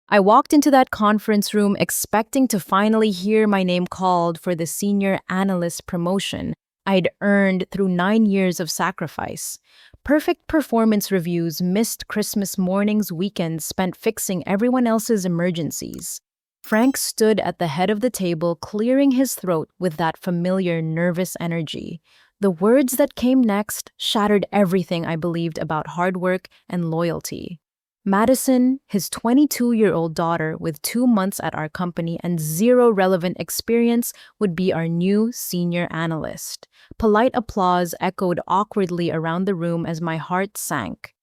I walked into that conference room expecting to finally hear my name called for the senior analyst promotion I'd earned through 9 years of sacrifice. Perfect performance reviews, missed Christmas mornings, weekends spent fixing everyone else's emergencies. Frank stood at the head of the table, clearing his throat with that familiar nervous energy. The words that came next shattered everything I believed about hard work and loyalty. Madison, his 22-year-old daughter with 2 months at our company and zero relevant experience, would be our new senior analyst. Polite applause echoed awkwardly around the room as my heart sank.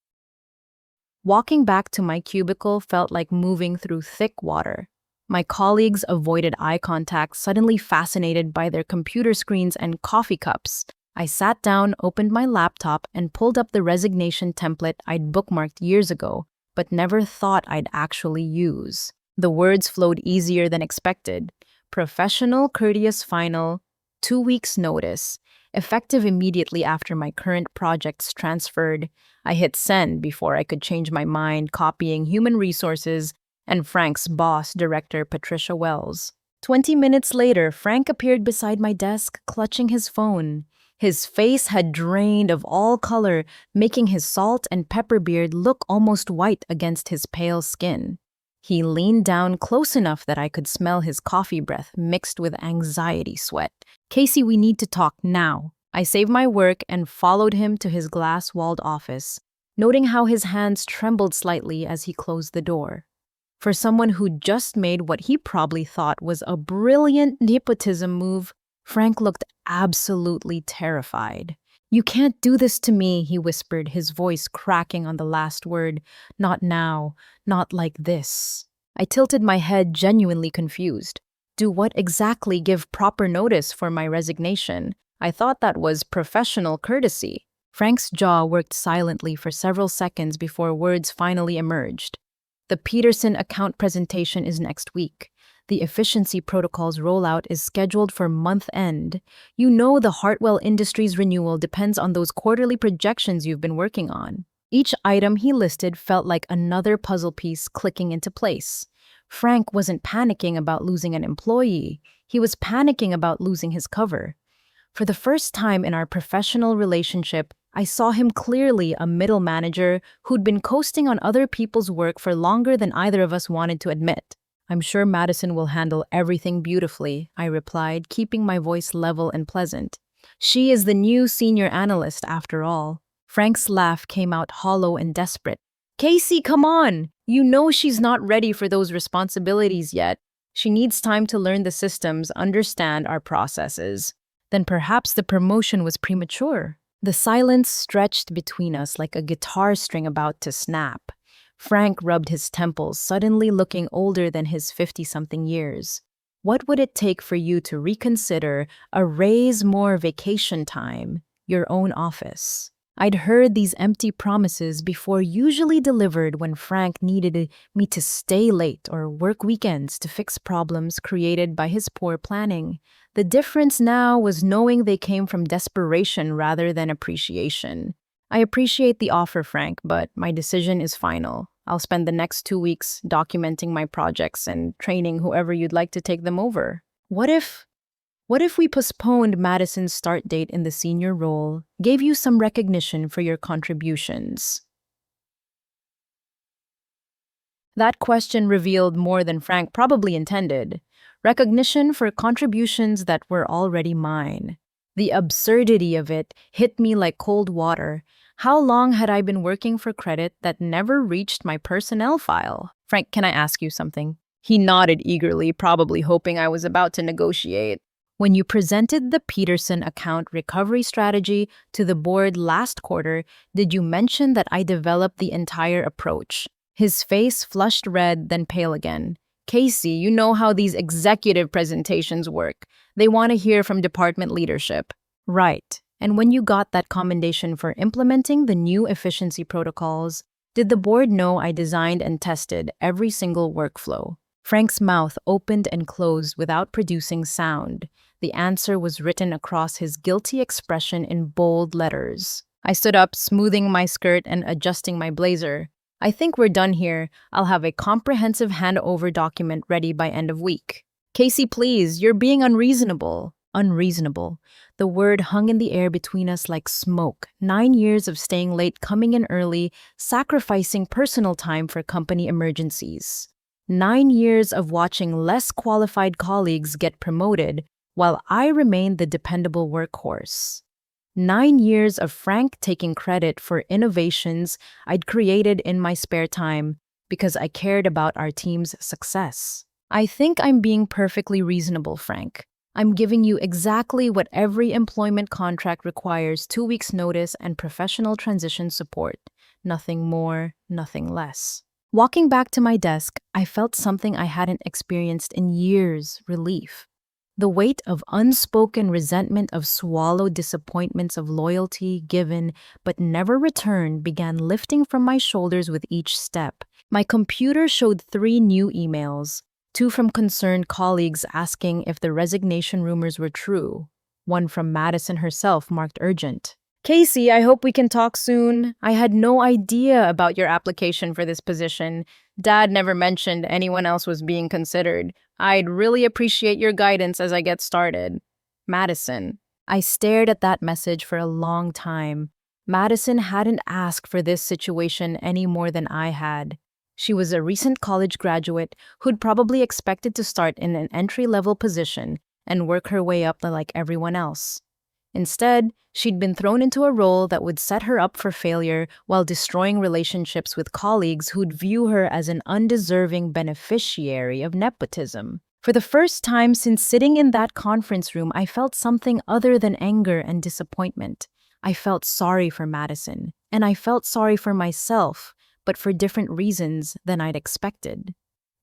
Walking back to my cubicle felt like moving through thick water. My colleagues avoided eye contact, suddenly fascinated by their computer screens and coffee cups. I sat down, opened my laptop, and pulled up the resignation template I'd bookmarked years ago, but never thought I'd actually use. The words flowed easier than expected. Professional, courteous, final, 2 weeks notice, effective immediately after my current projects transferred. I hit send before I could change my mind, copying human resources and Frank's boss, Director Patricia Wells. 20 minutes later, Frank appeared beside my desk, clutching his phone. His face had drained of all color, making his salt and pepper beard look almost white against his pale skin. He leaned down close enough that I could smell his coffee breath mixed with anxiety sweat. "Casey, we need to talk now." I saved my work and followed him to his glass-walled office, noting how his hands trembled slightly as he closed the door. For someone who just made what he probably thought was a brilliant nepotism move, Frank looked absolutely terrified. "You can't do this to me," he whispered, his voice cracking on the last word. "Not now. Not like this." I tilted my head, genuinely confused. Do what exactly? Give proper notice for my resignation? I thought that was professional courtesy. Frank's jaw worked silently for several seconds before words finally emerged. "The Peterson account presentation is next week. The efficiency protocol's rollout is scheduled for month end. You know the Hartwell Industries renewal depends on those quarterly projections you've been working on." Each item he listed felt like another puzzle piece clicking into place. Frank wasn't panicking about losing an employee. He was panicking about losing his cover. For the first time in our professional relationship, I saw him clearly, a middle manager who'd been coasting on other people's work for longer than either of us wanted to admit. "I'm sure Madison will handle everything beautifully," I replied, keeping my voice level and pleasant. "She is the new senior analyst, after all." Frank's laugh came out hollow and desperate. "Casey, come on! You know she's not ready for those responsibilities yet. She needs time to learn the systems, understand our processes." Then perhaps the promotion was premature. The silence stretched between us like a guitar string about to snap. Frank rubbed his temples, suddenly looking older than his 50-something years. "What would it take for you to reconsider a raise, more vacation time, your own office?" I'd heard these empty promises before, usually delivered when Frank needed me to stay late or work weekends to fix problems created by his poor planning. The difference now was knowing they came from desperation rather than appreciation. "I appreciate the offer, Frank, but my decision is final. I'll spend the next 2 weeks documenting my projects and training whoever you'd like to take them over." What if we postponed Madison's start date in the senior role, gave you some recognition for your contributions? That question revealed more than Frank probably intended. Recognition for contributions that were already mine. The absurdity of it hit me like cold water. How long had I been working for credit that never reached my personnel file? "Frank, can I ask you something?" He nodded eagerly, probably hoping I was about to negotiate. "When you presented the Peterson account recovery strategy to the board last quarter, did you mention that I developed the entire approach?" His face flushed red, then pale again. "Casey, you know how these executive presentations work. They want to hear from department leadership." "Right. And when you got that commendation for implementing the new efficiency protocols, did the board know I designed and tested every single workflow?" Frank's mouth opened and closed without producing sound. The answer was written across his guilty expression in bold letters. I stood up, smoothing my skirt and adjusting my blazer. I think we're done here. I'll have a comprehensive handover document ready by end of week. Casey, please, you're being unreasonable. Unreasonable. The word hung in the air between us like smoke. 9 years of staying late, coming in early, sacrificing personal time for company emergencies. 9 years of watching less qualified colleagues get promoted while I remained the dependable workhorse. 9 years of Frank taking credit for innovations I'd created in my spare time because I cared about our team's success. I think I'm being perfectly reasonable, Frank. I'm giving you exactly what every employment contract requires: 2 weeks' notice and professional transition support. Nothing more, nothing less. Walking back to my desk, I felt something I hadn't experienced in years: relief. The weight of unspoken resentment, of swallowed disappointments, of loyalty given but never returned began lifting from my shoulders with each step. My computer showed 3 new emails, 2 from concerned colleagues asking if the resignation rumors were true, 1 from Madison herself marked urgent. Casey, I hope we can talk soon. I had no idea about your application for this position. Dad never mentioned anyone else was being considered. I'd really appreciate your guidance as I get started. Madison. I stared at that message for a long time. Madison hadn't asked for this situation any more than I had. She was a recent college graduate who'd probably expected to start in an entry-level position and work her way up like everyone else. Instead, she'd been thrown into a role that would set her up for failure while destroying relationships with colleagues who'd view her as an undeserving beneficiary of nepotism. For the first time since sitting in that conference room, I felt something other than anger and disappointment. I felt sorry for Madison, and I felt sorry for myself, but for different reasons than I'd expected.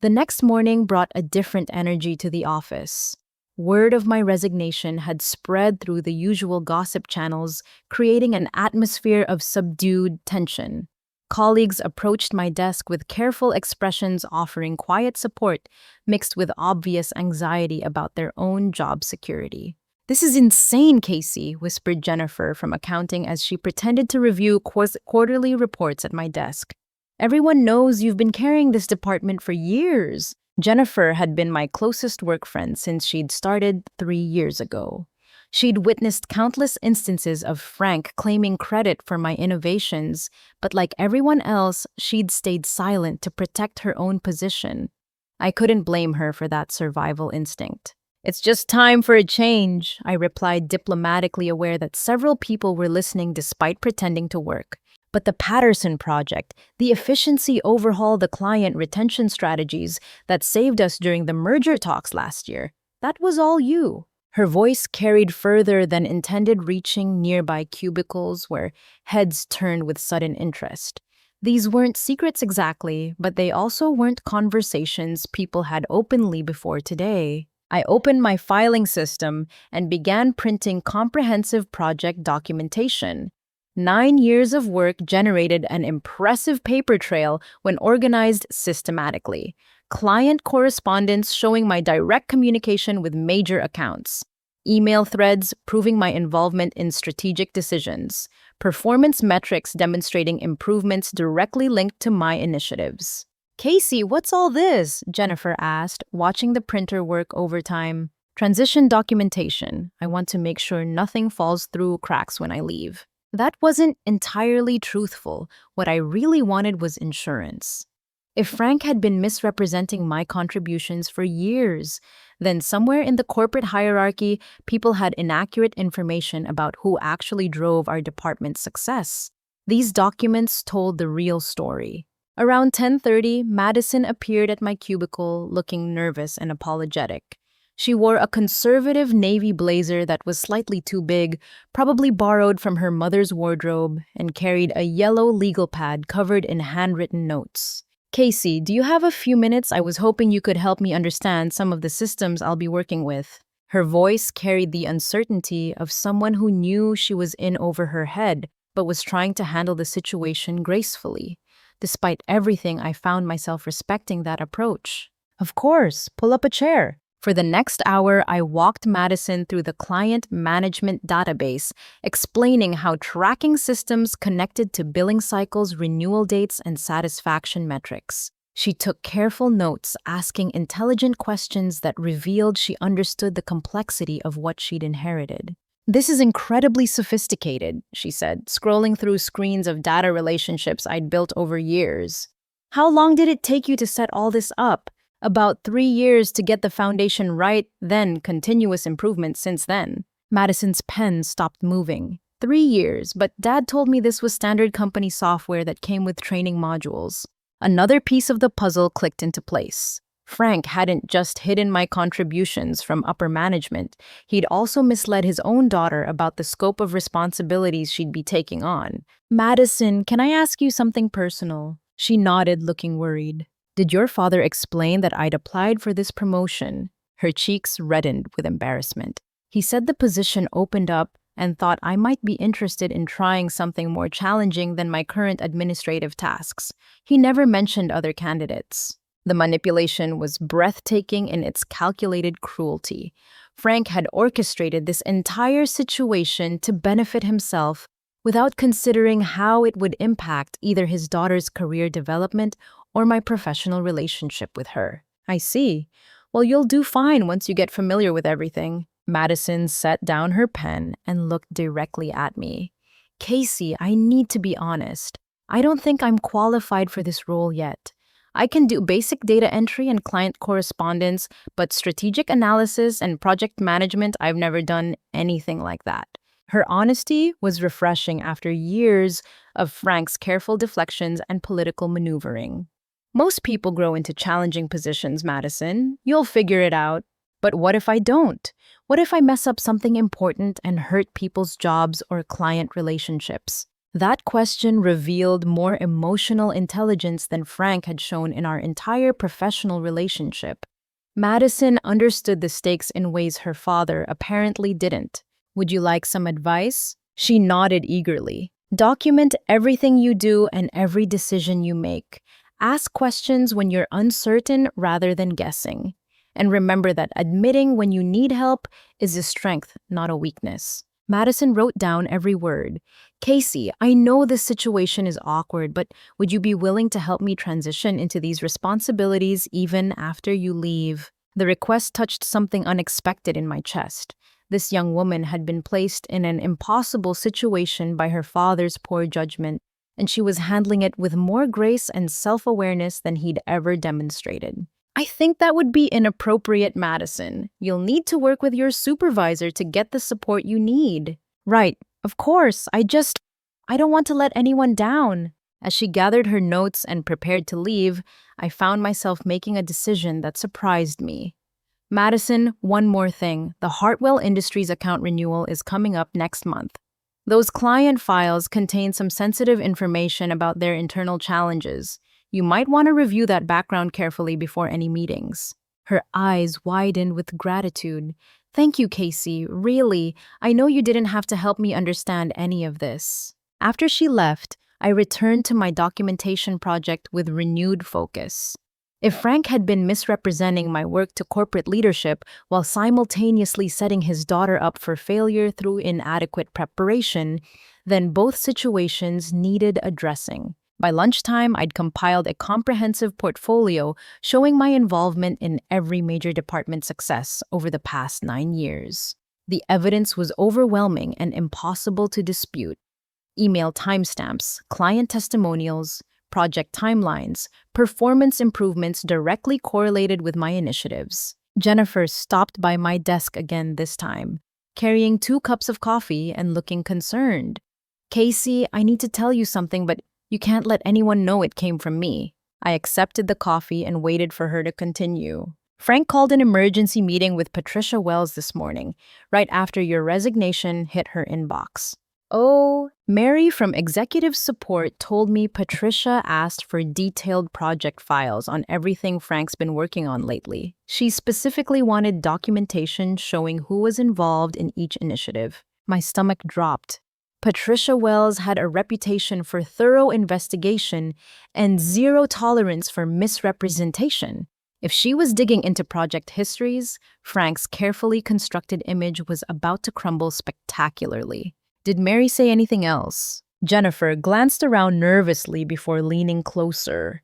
The next morning brought a different energy to the office. Word of my resignation had spread through the usual gossip channels, creating an atmosphere of subdued tension. Colleagues approached my desk with careful expressions offering quiet support, mixed with obvious anxiety about their own job security. "This is insane, Casey," whispered Jennifer from accounting as she pretended to review quarterly reports at my desk. "Everyone knows you've been carrying this department for years." Jennifer had been my closest work friend since she'd started 3 years ago. She'd witnessed countless instances of Frank claiming credit for my innovations, but like everyone else, she'd stayed silent to protect her own position. I couldn't blame her for that survival instinct. "It's just time for a change," I replied, diplomatically aware that several people were listening despite pretending to work. "But the Patterson project, the efficiency overhaul, the client retention strategies that saved us during the merger talks last year, that was all you." Her voice carried further than intended, reaching nearby cubicles where heads turned with sudden interest. These weren't secrets exactly, but they also weren't conversations people had openly before today. I opened my filing system and began printing comprehensive project documentation. 9 years of work generated an impressive paper trail when organized systematically. Client correspondence showing my direct communication with major accounts. Email threads proving my involvement in strategic decisions. Performance metrics demonstrating improvements directly linked to my initiatives. "Casey, what's all this?" Jennifer asked, watching the printer work overtime. "Transition documentation. I want to make sure nothing falls through cracks when I leave." That wasn't entirely truthful. What I really wanted was insurance. If Frank had been misrepresenting my contributions for years, then somewhere in the corporate hierarchy, people had inaccurate information about who actually drove our department's success. These documents told the real story. Around 10:30, Madison appeared at my cubicle looking nervous and apologetic. She wore a conservative navy blazer that was slightly too big, probably borrowed from her mother's wardrobe, and carried a yellow legal pad covered in handwritten notes. "Casey, do you have a few minutes? I was hoping you could help me understand some of the systems I'll be working with." Her voice carried the uncertainty of someone who knew she was in over her head, but was trying to handle the situation gracefully. Despite everything, I found myself respecting that approach. "Of course, pull up a chair." For the next hour, I walked Madison through the client management database, explaining how tracking systems connected to billing cycles, renewal dates, and satisfaction metrics. She took careful notes, asking intelligent questions that revealed she understood the complexity of what she'd inherited. "This is incredibly sophisticated," she said, scrolling through screens of data relationships I'd built over years. "How long did it take you to set all this up?" "About 3 years to get the foundation right, then continuous improvement since then." Madison's pen stopped moving. 3 years, but Dad told me this was standard company software that came with training modules. Another piece of the puzzle clicked into place. Frank hadn't just hidden my contributions from upper management, he'd also misled his own daughter about the scope of responsibilities she'd be taking on. "Madison, can I ask you something personal?" She nodded, looking worried. "Did your father explain that I'd applied for this promotion?" Her cheeks reddened with embarrassment. "He said the position opened up and thought I might be interested in trying something more challenging than my current administrative tasks. He never mentioned other candidates." The manipulation was breathtaking in its calculated cruelty. Frank had orchestrated this entire situation to benefit himself without considering how it would impact either his daughter's career development or my professional relationship with her. "I see. Well, you'll do fine once you get familiar with everything." Madison set down her pen and looked directly at me. "Casey, I need to be honest. I don't think I'm qualified for this role yet. I can do basic data entry and client correspondence, but strategic analysis and project management, I've never done anything like that." Her honesty was refreshing after years of Frank's careful deflections and political maneuvering. "Most people grow into challenging positions, Madison. You'll figure it out." "But what if I don't? What if I mess up something important and hurt people's jobs or client relationships?" That question revealed more emotional intelligence than Frank had shown in our entire professional relationship. Madison understood the stakes in ways her father apparently didn't. "Would you like some advice?" She nodded eagerly. "Document everything you do and every decision you make. Ask questions when you're uncertain rather than guessing. And remember that admitting when you need help is a strength, not a weakness." Madison wrote down every word. "Casey, I know this situation is awkward, but would you be willing to help me transition into these responsibilities even after you leave?" The request touched something unexpected in my chest. This young woman had been placed in an impossible situation by her father's poor judgment, and she was handling it with more grace and self-awareness than he'd ever demonstrated. "I think that would be inappropriate, Madison. You'll need to work with your supervisor to get the support you need." "Right, of course. I don't want to let anyone down." As she gathered her notes and prepared to leave, I found myself making a decision that surprised me. "Madison, one more thing. The Hartwell Industries account renewal is coming up next month. Those client files contain some sensitive information about their internal challenges. You might want to review that background carefully before any meetings." Her eyes widened with gratitude. "Thank you, Casey. Really, I know you didn't have to help me understand any of this." After she left, I returned to my documentation project with renewed focus. If Frank had been misrepresenting my work to corporate leadership while simultaneously setting his daughter up for failure through inadequate preparation, then both situations needed addressing. By lunchtime, I'd compiled a comprehensive portfolio showing my involvement in every major department success over the past 9 years. The evidence was overwhelming and impossible to dispute. Email timestamps, client testimonials, project timelines, performance improvements directly correlated with my initiatives. Jennifer stopped by my desk again this time, carrying 2 cups of coffee and looking concerned. "Casey, I need to tell you something, but you can't let anyone know it came from me." I accepted the coffee and waited for her to continue. "Frank called an emergency meeting with Patricia Wells this morning, right after your resignation hit her inbox." "Oh," Mary from executive support told me Patricia asked for detailed project files on everything Frank's been working on lately. She specifically wanted documentation showing who was involved in each initiative. My stomach dropped. Patricia Wells had a reputation for thorough investigation and zero tolerance for misrepresentation. If she was digging into project histories, Frank's carefully constructed image was about to crumble spectacularly. Did Mary say anything else? Jennifer glanced around nervously before leaning closer.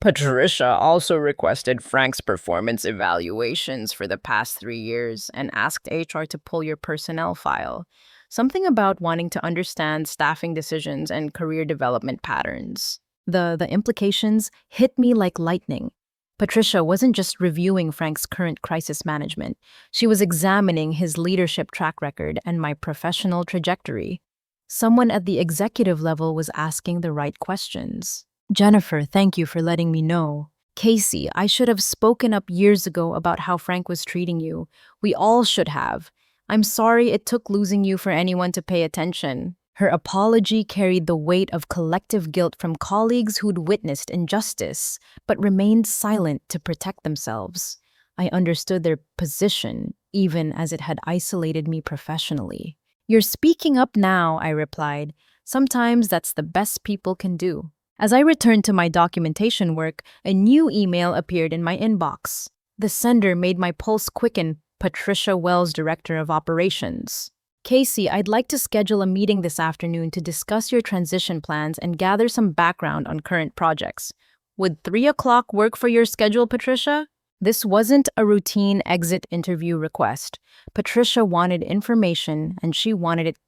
Patricia also requested Frank's performance evaluations for the past 3 years and asked HR to pull your personnel file. Something about wanting to understand staffing decisions and career development patterns. The implications hit me like lightning. Patricia wasn't just reviewing Frank's current crisis management. She was examining his leadership track record and my professional trajectory. Someone at the executive level was asking the right questions. Jennifer, thank you for letting me know. Casey, I should have spoken up years ago about how Frank was treating you. We all should have. I'm sorry it took losing you for anyone to pay attention. Her apology carried the weight of collective guilt from colleagues who'd witnessed injustice, but remained silent to protect themselves. I understood their position, even as it had isolated me professionally. You're speaking up now, I replied. Sometimes that's the best people can do. As I returned to my documentation work, a new email appeared in my inbox. The sender made my pulse quicken. Patricia Wells, Director of Operations. Casey, I'd like to schedule a meeting this afternoon to discuss your transition plans and gather some background on current projects. Would 3 o'clock work for your schedule, Patricia? This wasn't a routine exit interview request. Patricia wanted information, and she wanted it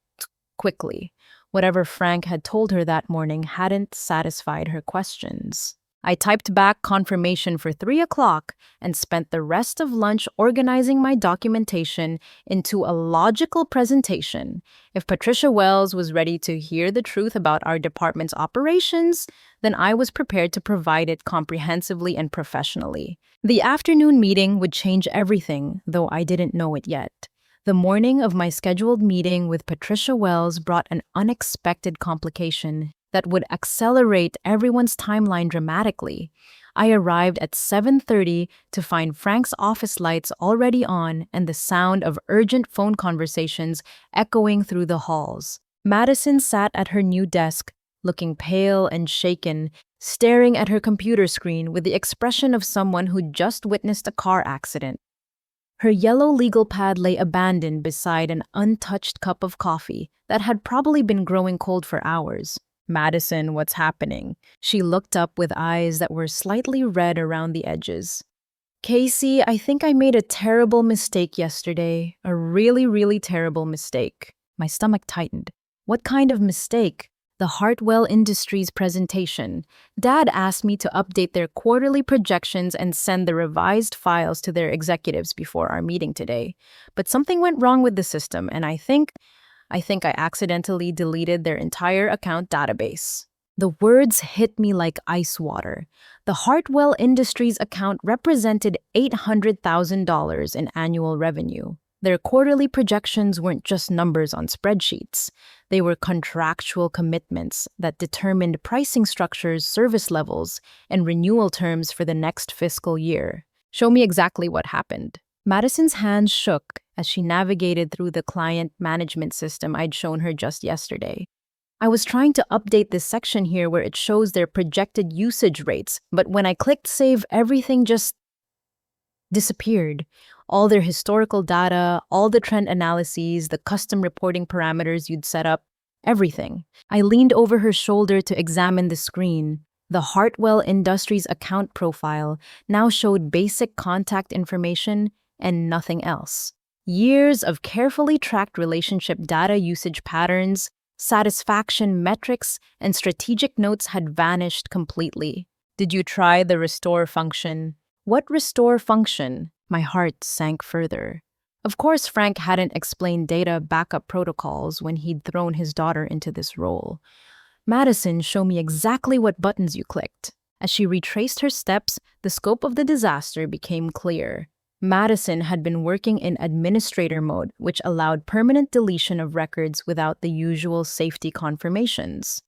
quickly. Whatever Frank had told her that morning hadn't satisfied her questions. I typed back confirmation for 3 o'clock and spent the rest of lunch organizing my documentation into a logical presentation. If Patricia Wells was ready to hear the truth about our department's operations, then I was prepared to provide it comprehensively and professionally. The afternoon meeting would change everything, though I didn't know it yet. The morning of my scheduled meeting with Patricia Wells brought an unexpected complication that would accelerate everyone's timeline dramatically. I arrived at 7:30 to find Frank's office lights already on and the sound of urgent phone conversations echoing through the halls. Madison sat at her new desk, looking pale and shaken, staring at her computer screen with the expression of someone who'd just witnessed a car accident. Her yellow legal pad lay abandoned beside an untouched cup of coffee that had probably been growing cold for hours. Madison, what's happening? She looked up with eyes that were slightly red around the edges. Casey, I think I made a terrible mistake yesterday. A really, really terrible mistake. My stomach tightened. What kind of mistake? The Hartwell Industries presentation. Dad asked me to update their quarterly projections and send the revised files to their executives before our meeting today. But something went wrong with the system, and I think I accidentally deleted their entire account database. The words hit me like ice water. The Hartwell Industries account represented $800,000 in annual revenue. Their quarterly projections weren't just numbers on spreadsheets. They were contractual commitments that determined pricing structures, service levels, and renewal terms for the next fiscal year. Show me exactly what happened. Madison's hands shook as she navigated through the client management system I'd shown her just yesterday. I was trying to update this section here where it shows their projected usage rates, but when I clicked save, everything just disappeared. All their historical data, all the trend analyses, the custom reporting parameters you'd set up, everything. I leaned over her shoulder to examine the screen. The Hartwell Industries account profile now showed basic contact information and nothing else. Years of carefully tracked relationship data usage patterns, satisfaction metrics, and strategic notes had vanished completely. Did you try the restore function? What restore function? My heart sank further. Of course, Frank hadn't explained data backup protocols when he'd thrown his daughter into this role. Madison, show me exactly what buttons you clicked. As she retraced her steps, the scope of the disaster became clear. Madison had been working in administrator mode, which allowed permanent deletion of records without the usual safety confirmations.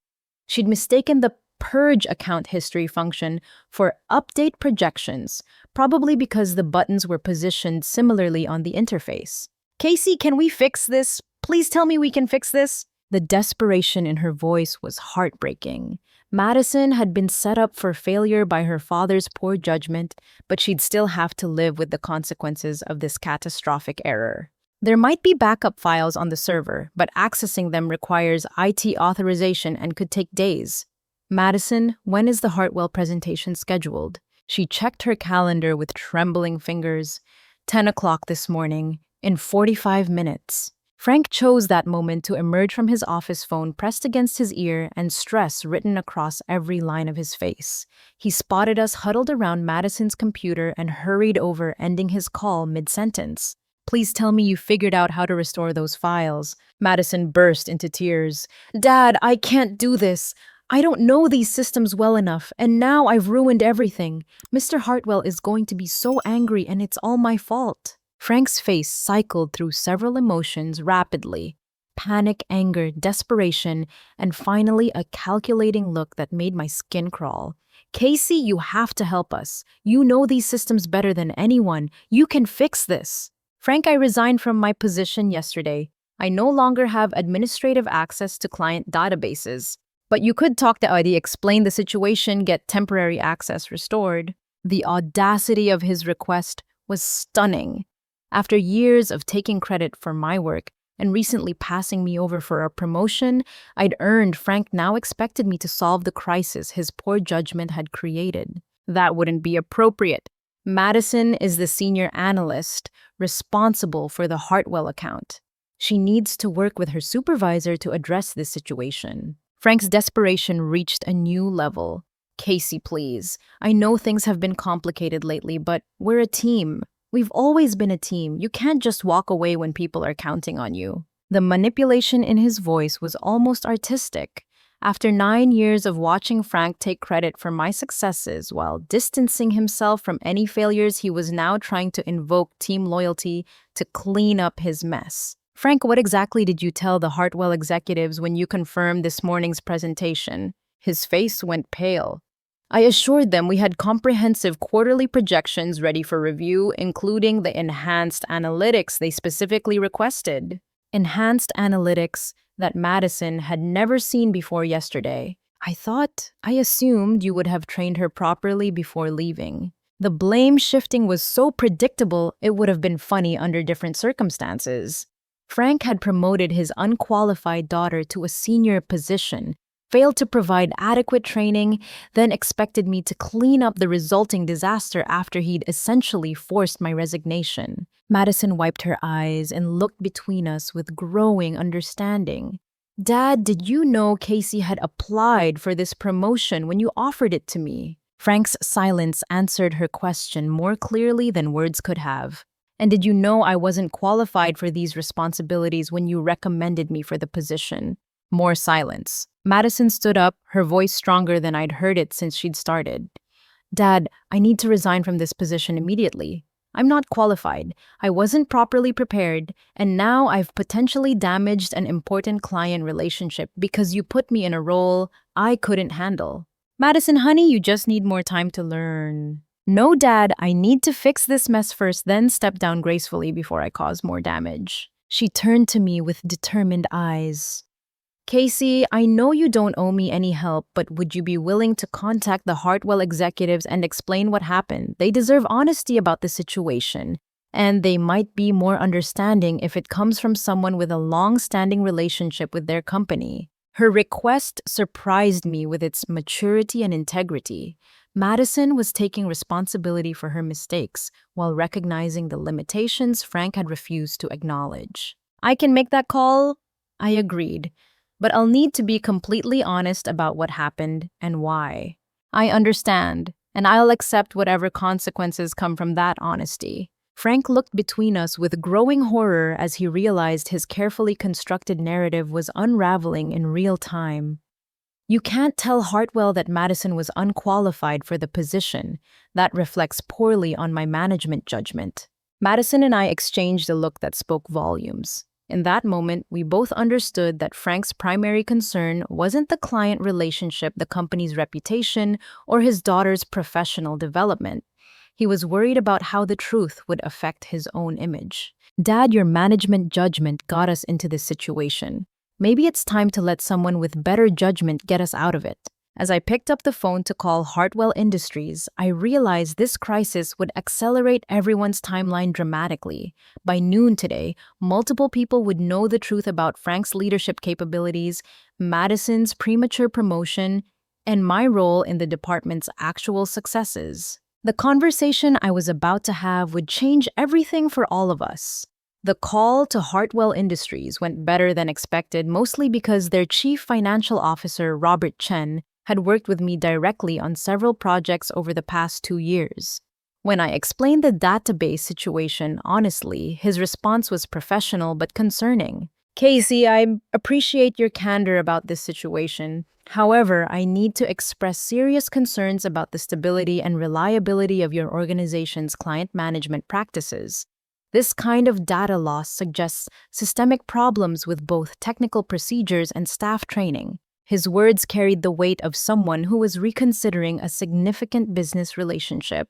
She'd mistaken the purge account history function for update projections, probably because the buttons were positioned similarly on the interface. Casey, can we fix this? Please tell me we can fix this. The desperation in her voice was heartbreaking. Madison had been set up for failure by her father's poor judgment, but she'd still have to live with the consequences of this catastrophic error. There might be backup files on the server, but accessing them requires IT authorization and could take days. Madison, when is the Hartwell presentation scheduled? She checked her calendar with trembling fingers. 10 o'clock this morning, in 45 minutes. Frank chose that moment to emerge from his office phone pressed against his ear and stress written across every line of his face. He spotted us huddled around Madison's computer and hurried over, ending his call mid-sentence. "Please tell me you figured out how to restore those files." Madison burst into tears. "Dad, I can't do this. I don't know these systems well enough, and now I've ruined everything. Mr. Hartwell is going to be so angry, and it's all my fault." Frank's face cycled through several emotions rapidly: panic, anger, desperation, and finally a calculating look that made my skin crawl. "Casey, you have to help us. You know these systems better than anyone. You can fix this." "Frank, I resigned from my position yesterday. I no longer have administrative access to client databases. But you could talk to ID, explain the situation, get temporary access restored." The audacity of his request was stunning. After years of taking credit for my work and recently passing me over for a promotion I'd earned, Frank now expected me to solve the crisis his poor judgment had created. That wouldn't be appropriate. Madison is the senior analyst responsible for the Hartwell account. She needs to work with her supervisor to address this situation. Frank's desperation reached a new level. "Casey, please. I know things have been complicated lately, but we're a team. We've always been a team. You can't just walk away when people are counting on you." The manipulation in his voice was almost artistic. After 9 years of watching Frank take credit for my successes while distancing himself from any failures, he was now trying to invoke team loyalty to clean up his mess. "Frank, what exactly did you tell the Hartwell executives when you confirmed this morning's presentation?" His face went pale. "I assured them we had comprehensive quarterly projections ready for review, including the enhanced analytics they specifically requested." Enhanced analytics that Madison had never seen before yesterday. I assumed you would have trained her properly before leaving." The blame shifting was so predictable it would have been funny under different circumstances. Frank had promoted his unqualified daughter to a senior position, failed to provide adequate training, then expected me to clean up the resulting disaster after he'd essentially forced my resignation. Madison wiped her eyes and looked between us with growing understanding. "Dad, did you know Casey had applied for this promotion when you offered it to me?" Frank's silence answered her question more clearly than words could have. "And did you know I wasn't qualified for these responsibilities when you recommended me for the position?" More silence. Madison stood up, her voice stronger than I'd heard it since she'd started. "Dad, I need to resign from this position immediately. I'm not qualified. I wasn't properly prepared, and now I've potentially damaged an important client relationship because you put me in a role I couldn't handle." "Madison, honey, you just need more time to learn." "No, Dad, I need to fix this mess first, then step down gracefully before I cause more damage." She turned to me with determined eyes. "Casey, I know you don't owe me any help, but would you be willing to contact the Hartwell executives and explain what happened? They deserve honesty about the situation, and they might be more understanding if it comes from someone with a long-standing relationship with their company." Her request surprised me with its maturity and integrity. Madison was taking responsibility for her mistakes while recognizing the limitations Frank had refused to acknowledge. "I can make that call," I agreed, "but I'll need to be completely honest about what happened and why." "I understand, and I'll accept whatever consequences come from that honesty." Frank looked between us with growing horror as he realized his carefully constructed narrative was unraveling in real time. "You can't tell Hartwell that Madison was unqualified for the position. That reflects poorly on my management judgment." Madison and I exchanged a look that spoke volumes. In that moment, we both understood that Frank's primary concern wasn't the client relationship, the company's reputation, or his daughter's professional development. He was worried about how the truth would affect his own image. "Dad, your management judgment got us into this situation. Maybe it's time to let someone with better judgment get us out of it. As I picked up the phone to call Hartwell Industries, I realized this crisis would accelerate everyone's timeline dramatically. By noon today, multiple people would know the truth about Frank's leadership capabilities, Madison's premature promotion, and my role in the department's actual successes. The conversation I was about to have would change everything for all of us. The call to Hartwell Industries went better than expected, mostly because their chief financial officer, Robert Chen, had worked with me directly on several projects over the past 2 years. When I explained the database situation honestly, his response was professional but concerning. Casey, I appreciate your candor about this situation. However, I need to express serious concerns about the stability and reliability of your organization's client management practices. This kind of data loss suggests systemic problems with both technical procedures and staff training. His words carried the weight of someone who was reconsidering a significant business relationship.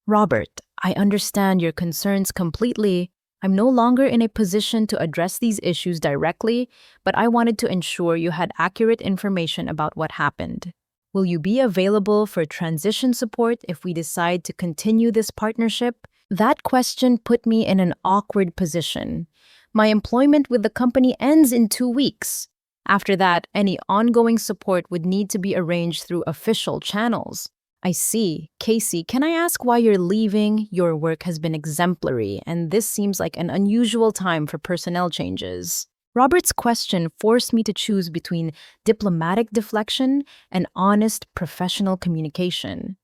Robert, I understand your concerns completely. I'm no longer in a position to address these issues directly, but I wanted to ensure you had accurate information about what happened. Will you be available for transition support if we decide to continue this partnership? That question put me in an awkward position. My employment with the company ends in 2 weeks. After that, any ongoing support would need to be arranged through official channels. I see. Casey, can I ask why you're leaving? Your work has been exemplary, and this seems like an unusual time for personnel changes. Robert's question forced me to choose between diplomatic deflection and honest professional communication.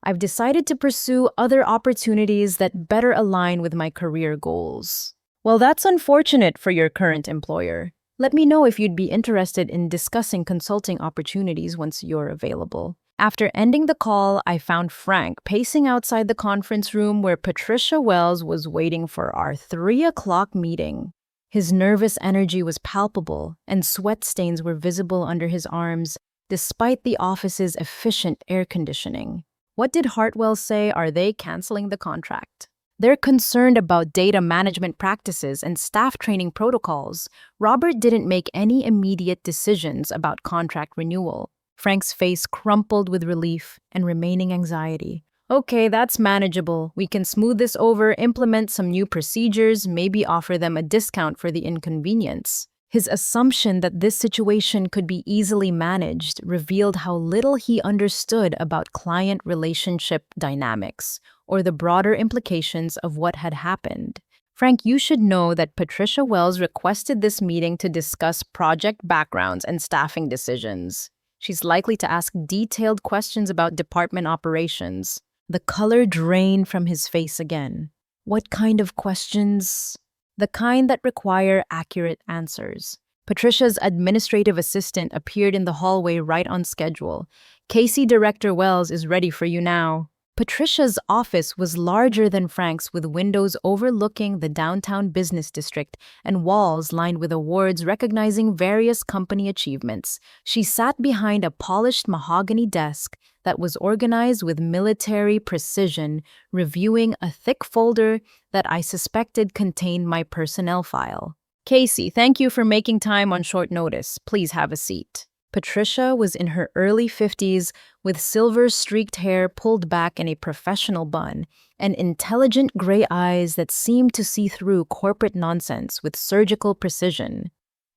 I've decided to pursue other opportunities that better align with my career goals. Well, that's unfortunate for your current employer. Let me know if you'd be interested in discussing consulting opportunities once you're available. After ending the call, I found Frank pacing outside the conference room where Patricia Wells was waiting for our 3 o'clock meeting. His nervous energy was palpable, and sweat stains were visible under his arms, despite the office's efficient air conditioning. What did Hartwell say? Are they canceling the contract? They're concerned about data management practices and staff training protocols. Robert didn't make any immediate decisions about contract renewal. Frank's face crumpled with relief and remaining anxiety. Okay, that's manageable. We can smooth this over, implement some new procedures, maybe offer them a discount for the inconvenience. His assumption that this situation could be easily managed revealed how little he understood about client relationship dynamics or the broader implications of what had happened. Frank, you should know that Patricia Wells requested this meeting to discuss project backgrounds and staffing decisions. She's likely to ask detailed questions about department operations. The color drained from his face again. What kind of questions? The kind that require accurate answers. Patricia's administrative assistant appeared in the hallway right on schedule. Casey, Director Wells is ready for you now. Patricia's office was larger than Frank's, with windows overlooking the downtown business district and walls lined with awards recognizing various company achievements. She sat behind a polished mahogany desk that was organized with military precision, reviewing a thick folder that I suspected contained my personnel file. Casey, thank you for making time on short notice. Please have a seat. Patricia was in her early 50s with silver-streaked hair pulled back in a professional bun and intelligent gray eyes that seemed to see through corporate nonsense with surgical precision.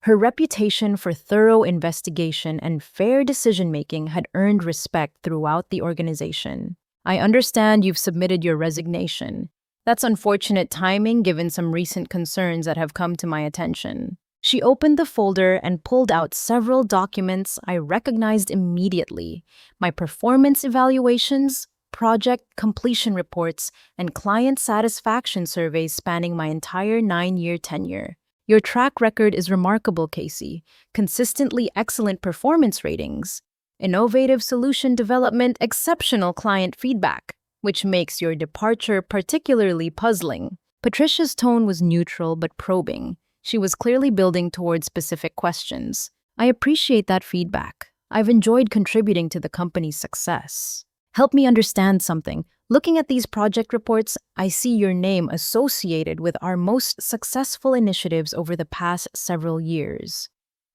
Her reputation for thorough investigation and fair decision-making had earned respect throughout the organization. I understand you've submitted your resignation. That's unfortunate timing given some recent concerns that have come to my attention. She opened the folder and pulled out several documents I recognized immediately: my performance evaluations, project completion reports, and client satisfaction surveys spanning my entire 9-year tenure. Your track record is remarkable, Casey. Consistently excellent performance ratings, innovative solution development, exceptional client feedback, which makes your departure particularly puzzling. Patricia's tone was neutral but probing. She was clearly building toward specific questions. I appreciate that feedback. I've enjoyed contributing to the company's success. Help me understand something. Looking at these project reports, I see your name associated with our most successful initiatives over the past several years.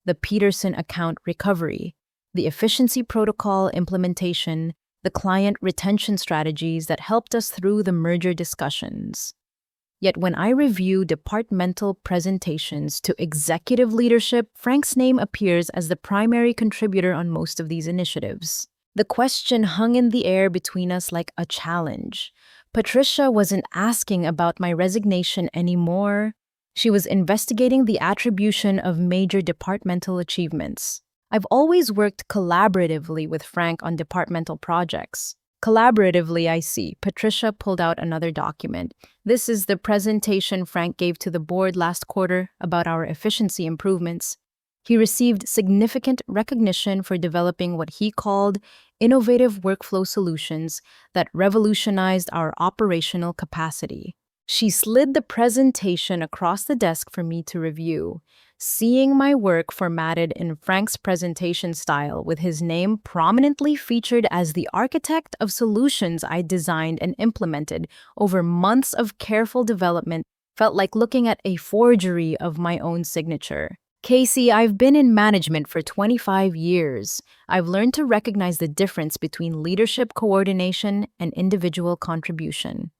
the Peterson account recovery, the efficiency protocol implementation, the client retention strategies that helped us through the merger discussions. Yet when I review departmental presentations to executive leadership, Frank's name appears as the primary contributor on most of these initiatives. The question hung in the air between us like a challenge. Patricia wasn't asking about my resignation anymore. She was investigating the attribution of major departmental achievements. I've always worked collaboratively with Frank on departmental projects. Collaboratively, I see. Patricia pulled out another document. This is the presentation Frank gave to the board last quarter about our efficiency improvements. He received significant recognition for developing what he called innovative workflow solutions that revolutionized our operational capacity. She slid the presentation across the desk for me to review. Seeing my work formatted in Frank's presentation style with his name prominently featured as the architect of solutions I designed and implemented over months of careful development felt like looking at a forgery of my own signature. Casey, I've been in management for 25 years. I've learned to recognize the difference between leadership coordination and individual contribution.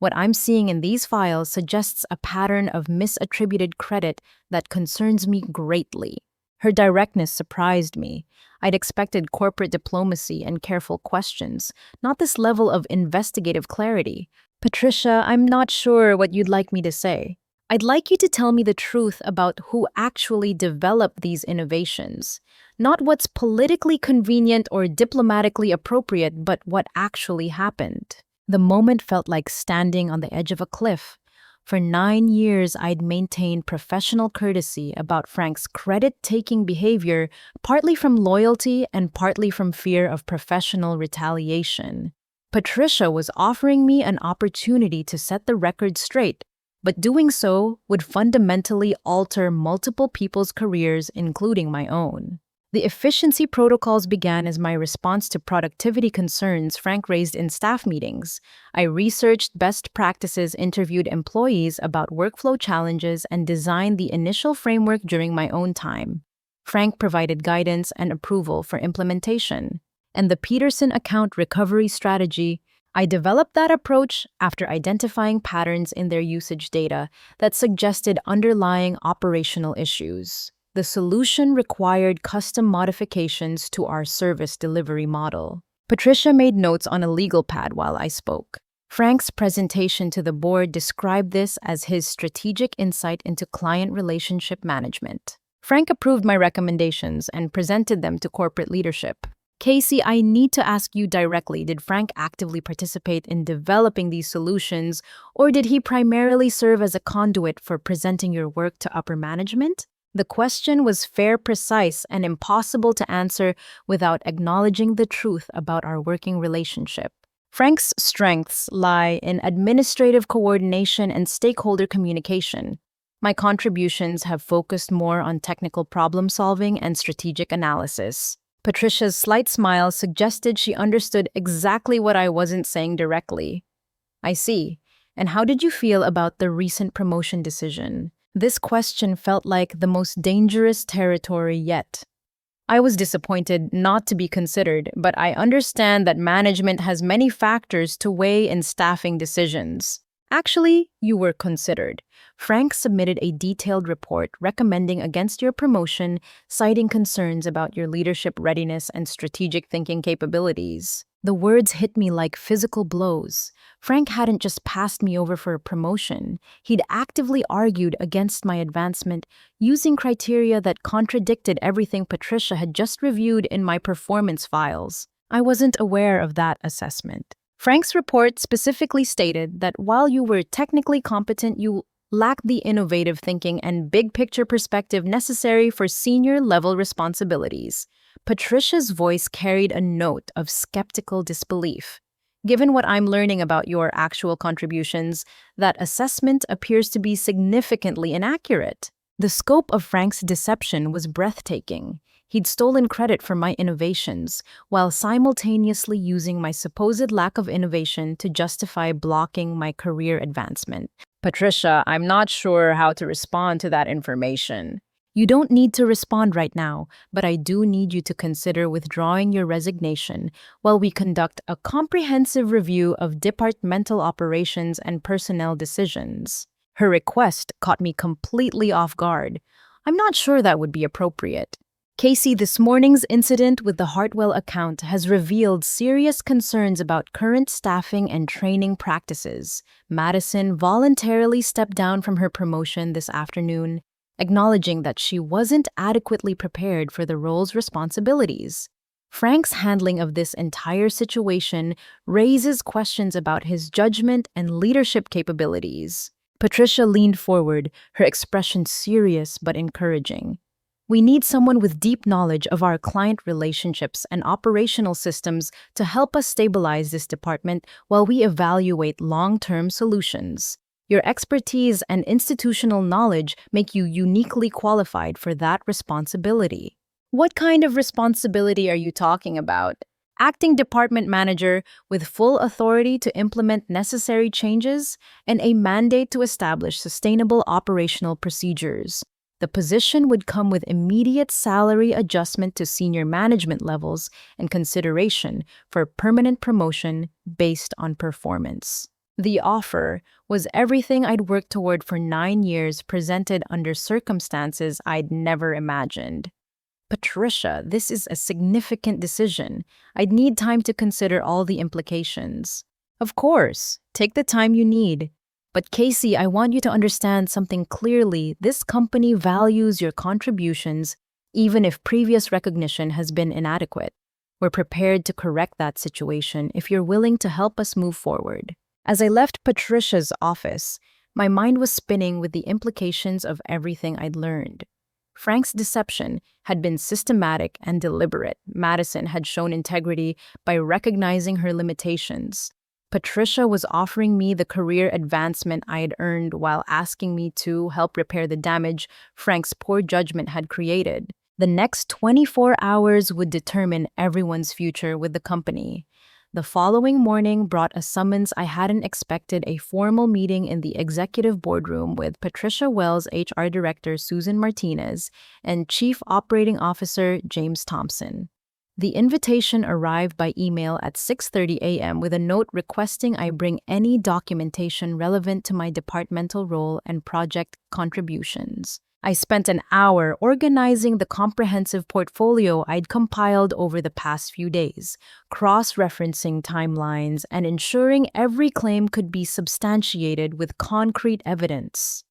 What I'm seeing in these files suggests a pattern of misattributed credit that concerns me greatly. Her directness surprised me. I'd expected corporate diplomacy and careful questions, not this level of investigative clarity. Patricia, I'm not sure what you'd like me to say. I'd like you to tell me the truth about who actually developed these innovations. Not what's politically convenient or diplomatically appropriate, but what actually happened. The moment felt like standing on the edge of a cliff. For 9 years, I'd maintained professional courtesy about Frank's credit-taking behavior, partly from loyalty and partly from fear of professional retaliation. Patricia was offering me an opportunity to set the record straight, but doing so would fundamentally alter multiple people's careers, including my own. The efficiency protocols began as my response to productivity concerns Frank raised in staff meetings. I researched best practices, interviewed employees about workflow challenges, and designed the initial framework during my own time. Frank provided guidance and approval for implementation. And the Peterson account recovery strategy, I developed that approach after identifying patterns in their usage data that suggested underlying operational issues. The solution required custom modifications to our service delivery model. Patricia made notes on a legal pad while I spoke. Frank's presentation to the board described this as his strategic insight into client relationship management. Frank approved my recommendations and presented them to corporate leadership. Casey, I need to ask you directly, did Frank actively participate in developing these solutions, or did he primarily serve as a conduit for presenting your work to upper management? The question was fair, precise, and impossible to answer without acknowledging the truth about our working relationship. Frank's strengths lie in administrative coordination and stakeholder communication. My contributions have focused more on technical problem-solving and strategic analysis. Patricia's slight smile suggested she understood exactly what I wasn't saying directly. I see. And how did you feel about the recent promotion decision? This question felt like the most dangerous territory yet. I was disappointed not to be considered, but I understand that management has many factors to weigh in staffing decisions. Actually, you were considered. Frank submitted a detailed report recommending against your promotion, citing concerns about your leadership readiness and strategic thinking capabilities. The words hit me like physical blows. Frank hadn't just passed me over for a promotion. He'd actively argued against my advancement, using criteria that contradicted everything Patricia had just reviewed in my performance files. I wasn't aware of that assessment. Frank's report specifically stated that while you were technically competent, you lacked the innovative thinking and big-picture perspective necessary for senior-level responsibilities. Patricia's voice carried a note of skeptical disbelief. Given what I'm learning about your actual contributions, that assessment appears to be significantly inaccurate. The scope of Frank's deception was breathtaking. He'd stolen credit for my innovations, while simultaneously using my supposed lack of innovation to justify blocking my career advancement. Patricia, I'm not sure how to respond to that information. You don't need to respond right now, but I do need you to consider withdrawing your resignation while we conduct a comprehensive review of departmental operations and personnel decisions. Her request caught me completely off guard. I'm not sure that would be appropriate. Casey, this morning's incident with the Hartwell account has revealed serious concerns about current staffing and training practices. Madison voluntarily stepped down from her promotion this afternoon, acknowledging that she wasn't adequately prepared for the role's responsibilities. Frank's handling of this entire situation raises questions about his judgment and leadership capabilities. Patricia leaned forward, her expression serious but encouraging. We need someone with deep knowledge of our client relationships and operational systems to help us stabilize this department while we evaluate long-term solutions. Your expertise and institutional knowledge make you uniquely qualified for that responsibility. What kind of responsibility are you talking about? Acting department manager with full authority to implement necessary changes and a mandate to establish sustainable operational procedures. The position would come with immediate salary adjustment to senior management levels and consideration for permanent promotion based on performance. The offer was everything I'd worked toward for 9 years, presented under circumstances I'd never imagined. Patricia, this is a significant decision. I'd need time to consider all the implications. Of course, take the time you need. But Casey, I want you to understand something clearly. This company values your contributions, even if previous recognition has been inadequate. We're prepared to correct that situation if you're willing to help us move forward. As I left Patricia's office, my mind was spinning with the implications of everything I'd learned. Frank's deception had been systematic and deliberate. Madison had shown integrity by recognizing her limitations. Patricia was offering me the career advancement I had earned while asking me to help repair the damage Frank's poor judgment had created. The next 24 hours would determine everyone's future with the company. The following morning brought a summons I hadn't expected: a formal meeting in the executive boardroom with Patricia Wells, HR Director Susan Martinez, and Chief Operating Officer James Thompson. The invitation arrived by email at 6:30 a.m. with a note requesting I bring any documentation relevant to my departmental role and project contributions. I spent an hour organizing the comprehensive portfolio I'd compiled over the past few days, cross-referencing timelines and ensuring every claim could be substantiated with concrete evidence.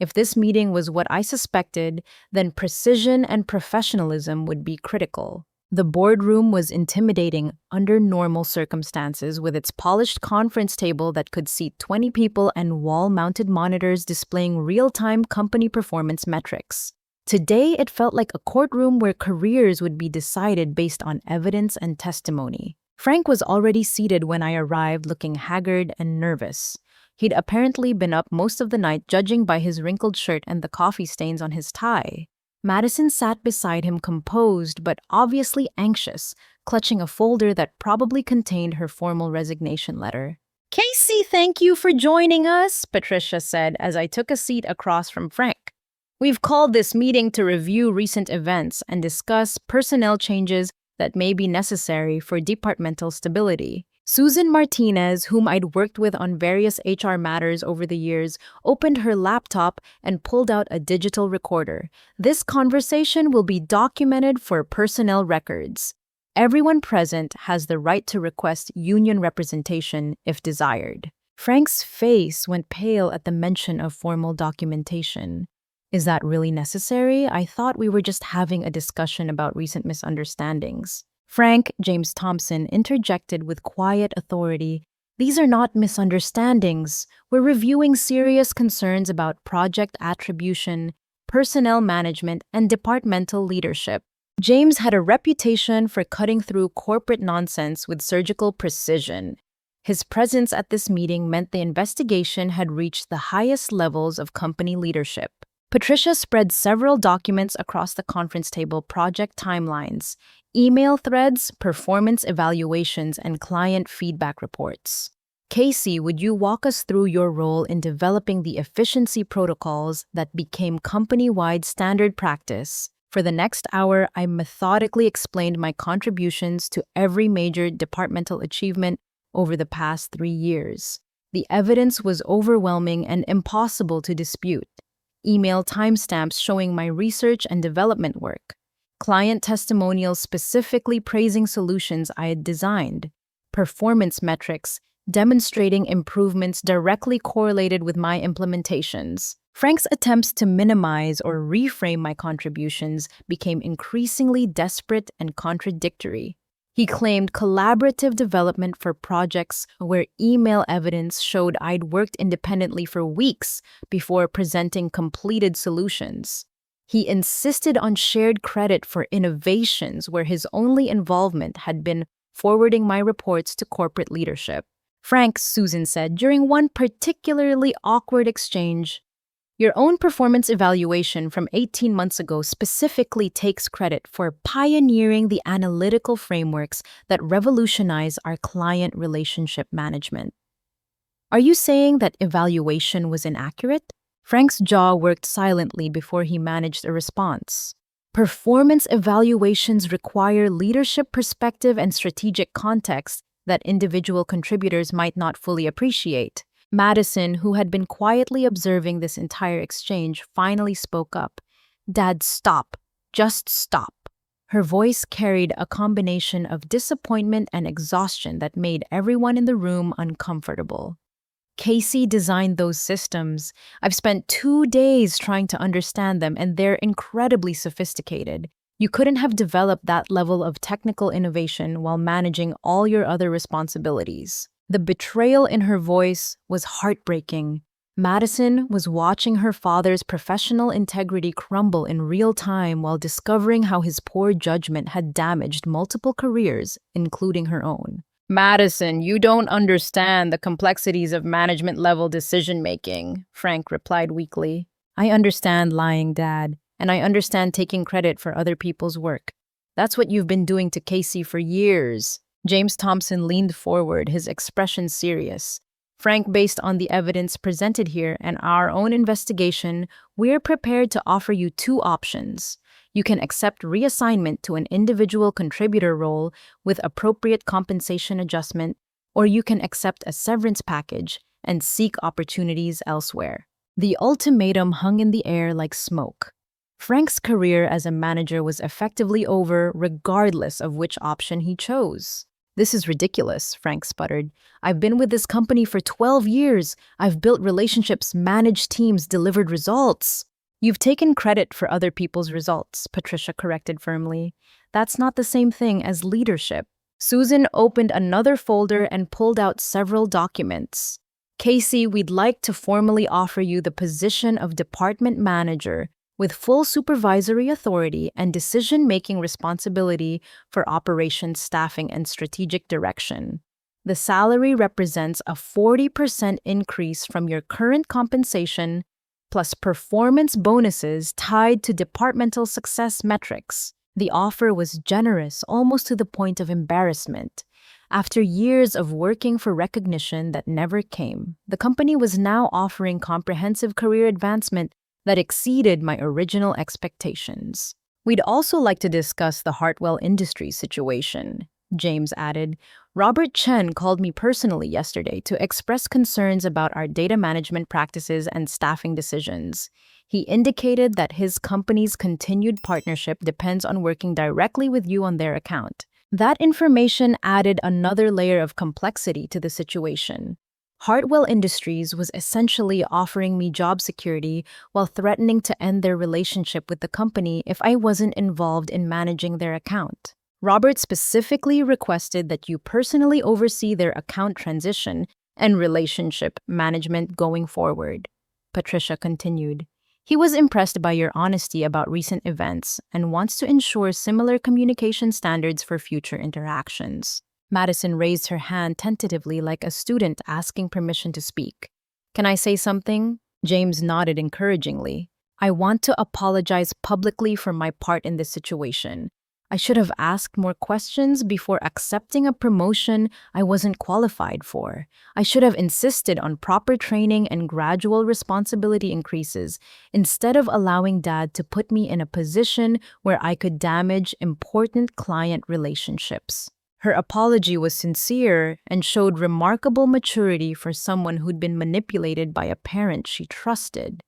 If this meeting was what I suspected, then precision and professionalism would be critical. The boardroom was intimidating under normal circumstances, with its polished conference table that could seat 20 people and wall-mounted monitors displaying real-time company performance metrics. Today, it felt like a courtroom where careers would be decided based on evidence and testimony. Frank was already seated when I arrived, looking haggard and nervous. He'd apparently been up most of the night, judging by his wrinkled shirt and the coffee stains on his tie. Madison sat beside him, composed but obviously anxious, clutching a folder that probably contained her formal resignation letter. "Casey, thank you for joining us," Patricia said as I took a seat across from Frank. "We've called this meeting to review recent events and discuss personnel changes that may be necessary for departmental stability." Susan Martinez, whom I'd worked with on various HR matters over the years, opened her laptop and pulled out a digital recorder. "This conversation will be documented for personnel records. Everyone present has the right to request union representation if desired." Frank's face went pale at the mention of formal documentation. "Is that really necessary? I thought we were just having a discussion about recent misunderstandings." Frank, James Thompson, interjected with quiet authority. "These are not misunderstandings. We're reviewing serious concerns about project attribution, personnel management, and departmental leadership." James had a reputation for cutting through corporate nonsense with surgical precision. His presence at this meeting meant the investigation had reached the highest levels of company leadership. Patricia spread several documents across the conference table: project timelines, email threads, performance evaluations, and client feedback reports. Casey, would you walk us through your role in developing the efficiency protocols that became company-wide standard practice? For the next hour, I methodically explained my contributions to every major departmental achievement over the past 3 years. The evidence was overwhelming and impossible to dispute. Email timestamps showing my research and development work. Client testimonials specifically praising solutions I had designed. Performance metrics demonstrating improvements directly correlated with my implementations. Frank's attempts to minimize or reframe my contributions became increasingly desperate and contradictory. He claimed collaborative development for projects where email evidence showed I'd worked independently for weeks before presenting completed solutions. He insisted on shared credit for innovations where his only involvement had been forwarding my reports to corporate leadership. Frank, Susan said during one particularly awkward exchange, "Your own performance evaluation from 18 months ago specifically takes credit for pioneering the analytical frameworks that revolutionize our client relationship management. Are you saying that evaluation was inaccurate?" Frank's jaw worked silently before he managed a response. Performance evaluations require leadership perspective and strategic context that individual contributors might not fully appreciate. Madison, who had been quietly observing this entire exchange, finally spoke up. "Dad, stop. Just stop." Her voice carried a combination of disappointment and exhaustion that made everyone in the room uncomfortable. "Casey designed those systems. I've spent 2 days trying to understand them, and they're incredibly sophisticated. You couldn't have developed that level of technical innovation while managing all your other responsibilities." The betrayal in her voice was heartbreaking. Madison was watching her father's professional integrity crumble in real time while discovering how his poor judgment had damaged multiple careers, including her own. "Madison, you don't understand the complexities of management-level decision-making," Frank replied weakly. "I understand lying, Dad, and I understand taking credit for other people's work. That's what you've been doing to Casey for years." James Thompson leaned forward, his expression serious. "Frank, based on the evidence presented here and our own investigation, we're prepared to offer you 2 options. You can accept reassignment to an individual contributor role with appropriate compensation adjustment, or you can accept a severance package and seek opportunities elsewhere." The ultimatum hung in the air like smoke. Frank's career as a manager was effectively over regardless of which option he chose. "This is ridiculous," Frank sputtered. "I've been with this company for 12 years. I've built relationships, managed teams, delivered results." "You've taken credit for other people's results," Patricia corrected firmly. "That's not the same thing as leadership." Susan opened another folder and pulled out several documents. "Casey, we'd like to formally offer you the position of department manager with full supervisory authority and decision-making responsibility for operations, staffing, and strategic direction. The salary represents a 40% increase from your current compensation, plus performance bonuses tied to departmental success metrics." The offer was generous, almost to the point of embarrassment. After years of working for recognition that never came, the company was now offering comprehensive career advancement that exceeded my original expectations. "We'd also like to discuss the Hartwell Industries situation," James added. "Robert Chen called me personally yesterday to express concerns about our data management practices and staffing decisions. He indicated that his company's continued partnership depends on working directly with you on their account." That information added another layer of complexity to the situation. Hartwell Industries was essentially offering me job security while threatening to end their relationship with the company if I wasn't involved in managing their account. "Robert specifically requested that you personally oversee their account transition and relationship management going forward," Patricia continued. "He was impressed by your honesty about recent events and wants to ensure similar communication standards for future interactions." Madison raised her hand tentatively like a student asking permission to speak. "Can I say something?" James nodded encouragingly. "I want to apologize publicly for my part in this situation. I should have asked more questions before accepting a promotion I wasn't qualified for. I should have insisted on proper training and gradual responsibility increases instead of allowing Dad to put me in a position where I could damage important client relationships. Her apology was sincere and showed remarkable maturity for someone who'd been manipulated by a parent she trusted.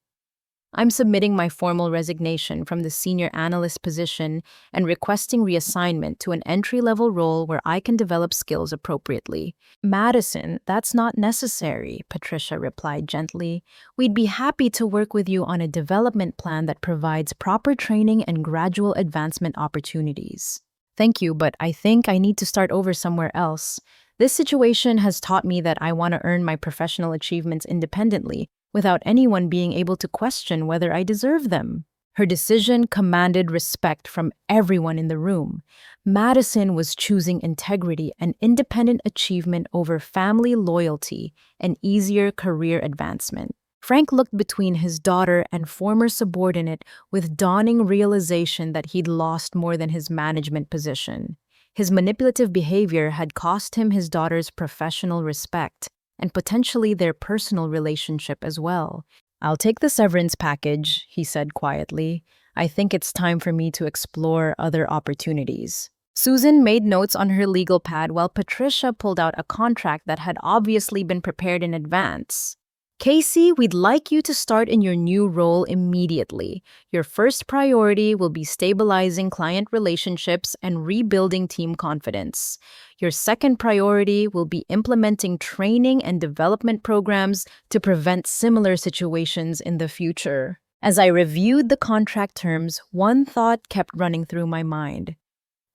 I'm submitting my formal resignation from the senior analyst position and requesting reassignment to an entry-level role where I can develop skills appropriately. Madison, that's not necessary, Patricia replied gently. We'd be happy to work with you on a development plan that provides proper training and gradual advancement opportunities. Thank you, but I think I need to start over somewhere else. This situation has taught me that I want to earn my professional achievements independently, without anyone being able to question whether I deserve them. Her decision commanded respect from everyone in the room. Madison was choosing integrity and independent achievement over family loyalty and easier career advancement. Frank looked between his daughter and former subordinate with dawning realization that he'd lost more than his management position. His manipulative behavior had cost him his daughter's professional respect and potentially their personal relationship as well. I'll take the severance package, he said quietly. I think it's time for me to explore other opportunities. Susan made notes on her legal pad while Patricia pulled out a contract that had obviously been prepared in advance. Casey, we'd like you to start in your new role immediately. Your first priority will be stabilizing client relationships and rebuilding team confidence. Your second priority will be implementing training and development programs to prevent similar situations in the future. As I reviewed the contract terms, one thought kept running through my mind.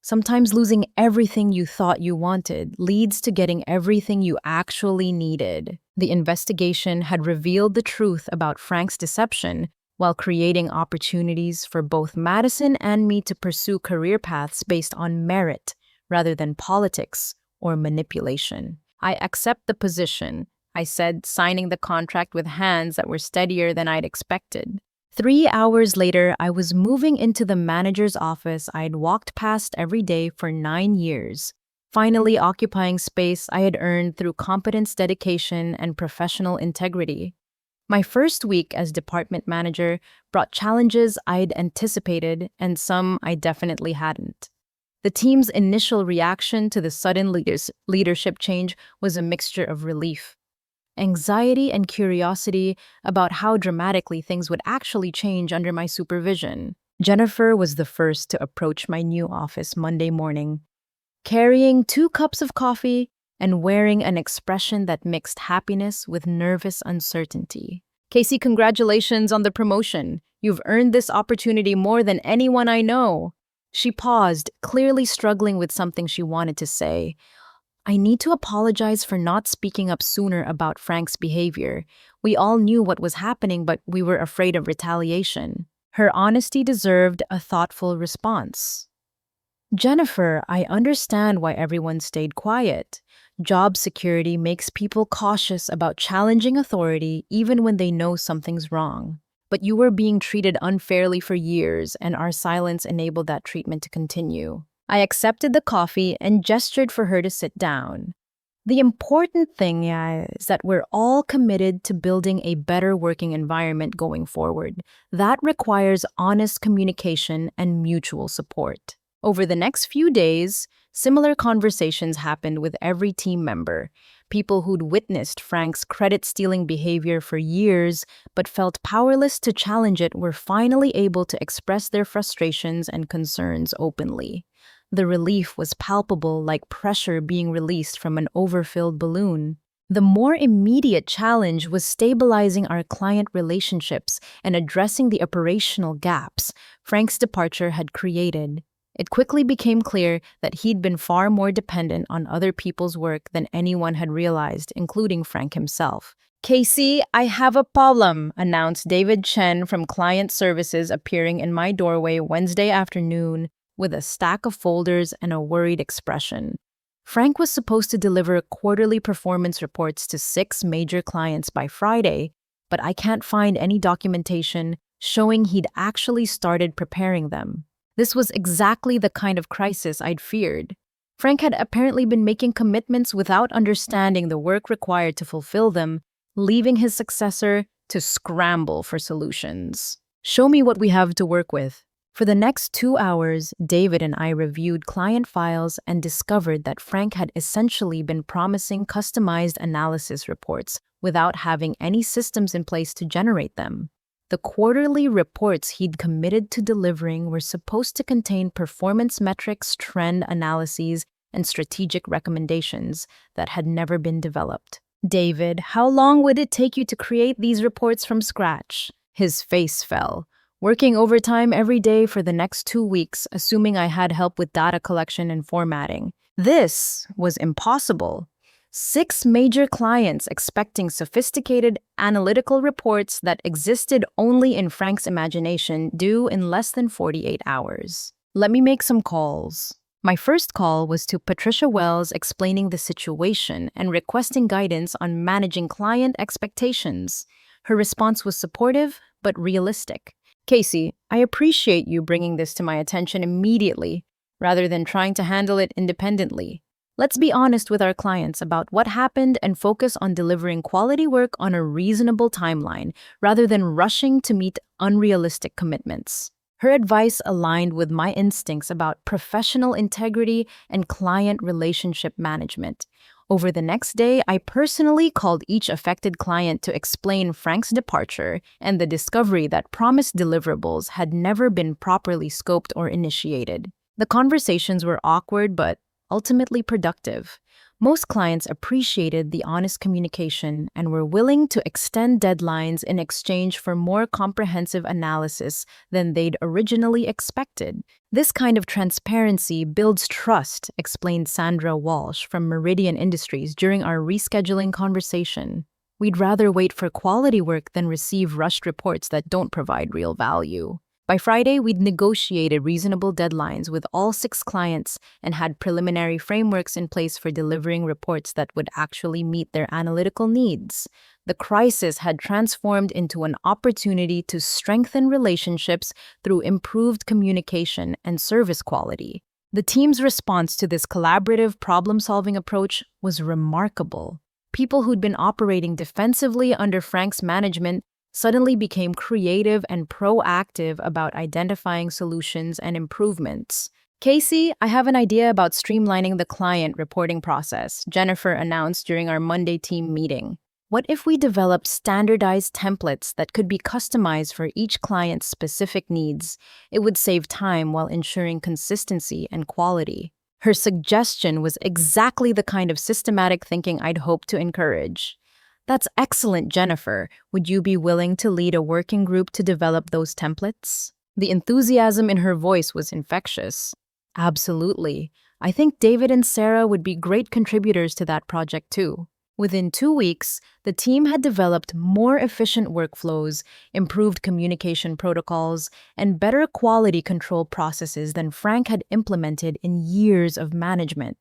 Sometimes losing everything you thought you wanted leads to getting everything you actually needed. The investigation had revealed the truth about Frank's deception while creating opportunities for both Madison and me to pursue career paths based on merit rather than politics or manipulation. I accept the position, I said, signing the contract with hands that were steadier than I'd expected. 3 hours later, I was moving into the manager's office I'd walked past every day for 9 years, finally occupying space I had earned through competence, dedication, and professional integrity. My first week as department manager brought challenges I'd anticipated and some I definitely hadn't. The team's initial reaction to the sudden leadership change was a mixture of relief, anxiety, and curiosity about how dramatically things would actually change under my supervision. Jennifer was the first to approach my new office Monday morning, carrying 2 cups of coffee and wearing an expression that mixed happiness with nervous uncertainty. Casey, congratulations on the promotion. You've earned this opportunity more than anyone I know. She paused, clearly struggling with something she wanted to say. I need to apologize for not speaking up sooner about Frank's behavior. We all knew what was happening, but we were afraid of retaliation. Her honesty deserved a thoughtful response. Jennifer, I understand why everyone stayed quiet. Job security makes people cautious about challenging authority even when they know something's wrong. But you were being treated unfairly for years, and our silence enabled that treatment to continue. I accepted the coffee and gestured for her to sit down. The important thing is that we're all committed to building a better working environment going forward. That requires honest communication and mutual support. Over the next few days, similar conversations happened with every team member. People who'd witnessed Frank's credit-stealing behavior for years but felt powerless to challenge it were finally able to express their frustrations and concerns openly. The relief was palpable, like pressure being released from an overfilled balloon. The more immediate challenge was stabilizing our client relationships and addressing the operational gaps Frank's departure had created. It quickly became clear that he'd been far more dependent on other people's work than anyone had realized, including Frank himself. Casey, I have a problem, announced David Chen from Client Services, appearing in my doorway Wednesday afternoon with a stack of folders and a worried expression. Frank was supposed to deliver quarterly performance reports to 6 major clients by Friday, but I can't find any documentation showing he'd actually started preparing them. This was exactly the kind of crisis I'd feared. Frank had apparently been making commitments without understanding the work required to fulfill them, leaving his successor to scramble for solutions. Show me what we have to work with. For the next 2 hours, David and I reviewed client files and discovered that Frank had essentially been promising customized analysis reports without having any systems in place to generate them. The quarterly reports he'd committed to delivering were supposed to contain performance metrics, trend analyses, and strategic recommendations that had never been developed. David, how long would it take you to create these reports from scratch? His face fell. Working overtime every day for the next 2 weeks, assuming I had help with data collection and formatting. This was impossible. 6 major clients expecting sophisticated analytical reports that existed only in Frank's imagination due in less than 48 hours. Let me make some calls. My first call was to Patricia Wells explaining the situation and requesting guidance on managing client expectations. Her response was supportive, but realistic. Casey, I appreciate you bringing this to my attention immediately, rather than trying to handle it independently. Let's be honest with our clients about what happened and focus on delivering quality work on a reasonable timeline, rather than rushing to meet unrealistic commitments. Her advice aligned with my instincts about professional integrity and client relationship management. Over the next day, I personally called each affected client to explain Frank's departure and the discovery that promised deliverables had never been properly scoped or initiated. The conversations were awkward but ultimately productive. Most clients appreciated the honest communication and were willing to extend deadlines in exchange for more comprehensive analysis than they'd originally expected. This kind of transparency builds trust, explained Sandra Walsh from Meridian Industries during our rescheduling conversation. We'd rather wait for quality work than receive rushed reports that don't provide real value. By Friday, we'd negotiated reasonable deadlines with all 6 clients and had preliminary frameworks in place for delivering reports that would actually meet their analytical needs. The crisis had transformed into an opportunity to strengthen relationships through improved communication and service quality. The team's response to this collaborative problem-solving approach was remarkable. People who'd been operating defensively under Frank's management suddenly became creative and proactive about identifying solutions and improvements. Casey, I have an idea about streamlining the client reporting process, Jennifer announced during our Monday team meeting. What if we developed standardized templates that could be customized for each client's specific needs? It would save time while ensuring consistency and quality. Her suggestion was exactly the kind of systematic thinking I'd hoped to encourage. That's excellent, Jennifer. Would you be willing to lead a working group to develop those templates? The enthusiasm in her voice was infectious. Absolutely. I think David and Sarah would be great contributors to that project too. Within 2 weeks, the team had developed more efficient workflows, improved communication protocols, and better quality control processes than Frank had implemented in years of management.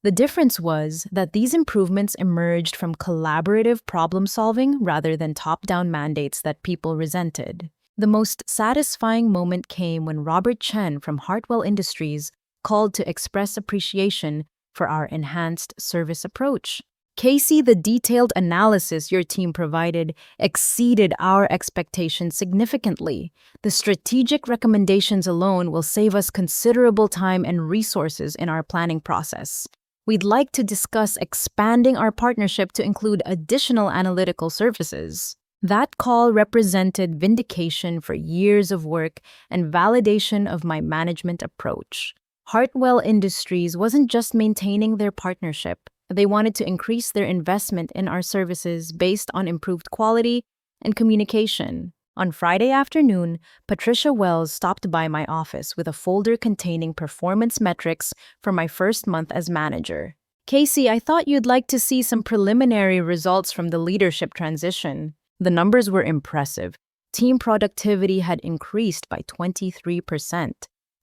The difference was that these improvements emerged from collaborative problem-solving rather than top-down mandates that people resented. The most satisfying moment came when Robert Chen from Hartwell Industries called to express appreciation for our enhanced service approach. Casey, the detailed analysis your team provided exceeded our expectations significantly. The strategic recommendations alone will save us considerable time and resources in our planning process. We'd like to discuss expanding our partnership to include additional analytical services. That call represented vindication for years of work and validation of my management approach. Hartwell Industries wasn't just maintaining their partnership. They wanted to increase their investment in our services based on improved quality and communication. On Friday afternoon, Patricia Wells stopped by my office with a folder containing performance metrics for my first month as manager. Casey, I thought you'd like to see some preliminary results from the leadership transition. The numbers were impressive. Team productivity had increased by 23%.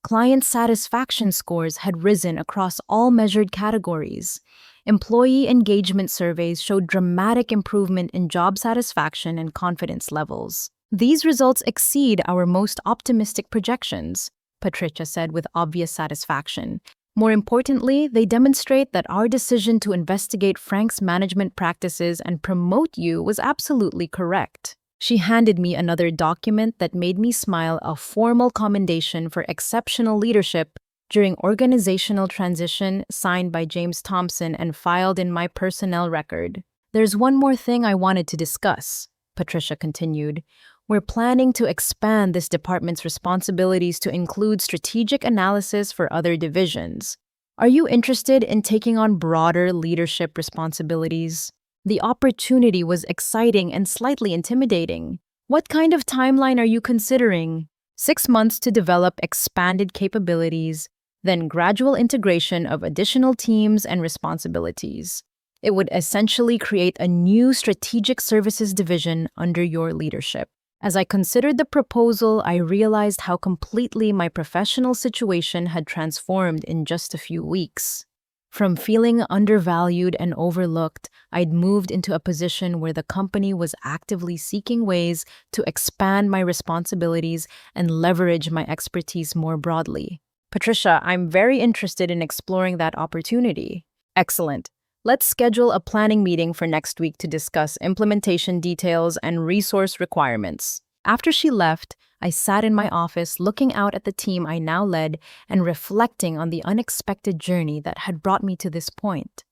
Client satisfaction scores had risen across all measured categories. Employee engagement surveys showed dramatic improvement in job satisfaction and confidence levels. These results exceed our most optimistic projections. Patricia said with obvious satisfaction. More importantly, they demonstrate that our decision to investigate Frank's management practices and promote you was absolutely correct. She handed me another document that made me smile, a formal commendation for exceptional leadership during organizational transition signed by James Thompson and filed in my personnel record. There's one more thing I wanted to discuss, Patricia continued. We're planning to expand this department's responsibilities to include strategic analysis for other divisions. Are you interested in taking on broader leadership responsibilities? The opportunity was exciting and slightly intimidating. What kind of timeline are you considering? 6 months to develop expanded capabilities, then gradual integration of additional teams and responsibilities. It would essentially create a new strategic services division under your leadership. As I considered the proposal, I realized how completely my professional situation had transformed in just a few weeks. From feeling undervalued and overlooked, I'd moved into a position where the company was actively seeking ways to expand my responsibilities and leverage my expertise more broadly. Patricia, I'm very interested in exploring that opportunity. Excellent. Let's schedule a planning meeting for next week to discuss implementation details and resource requirements. After she left, I sat in my office looking out at the team I now led and reflecting on the unexpected journey that had brought me to this point.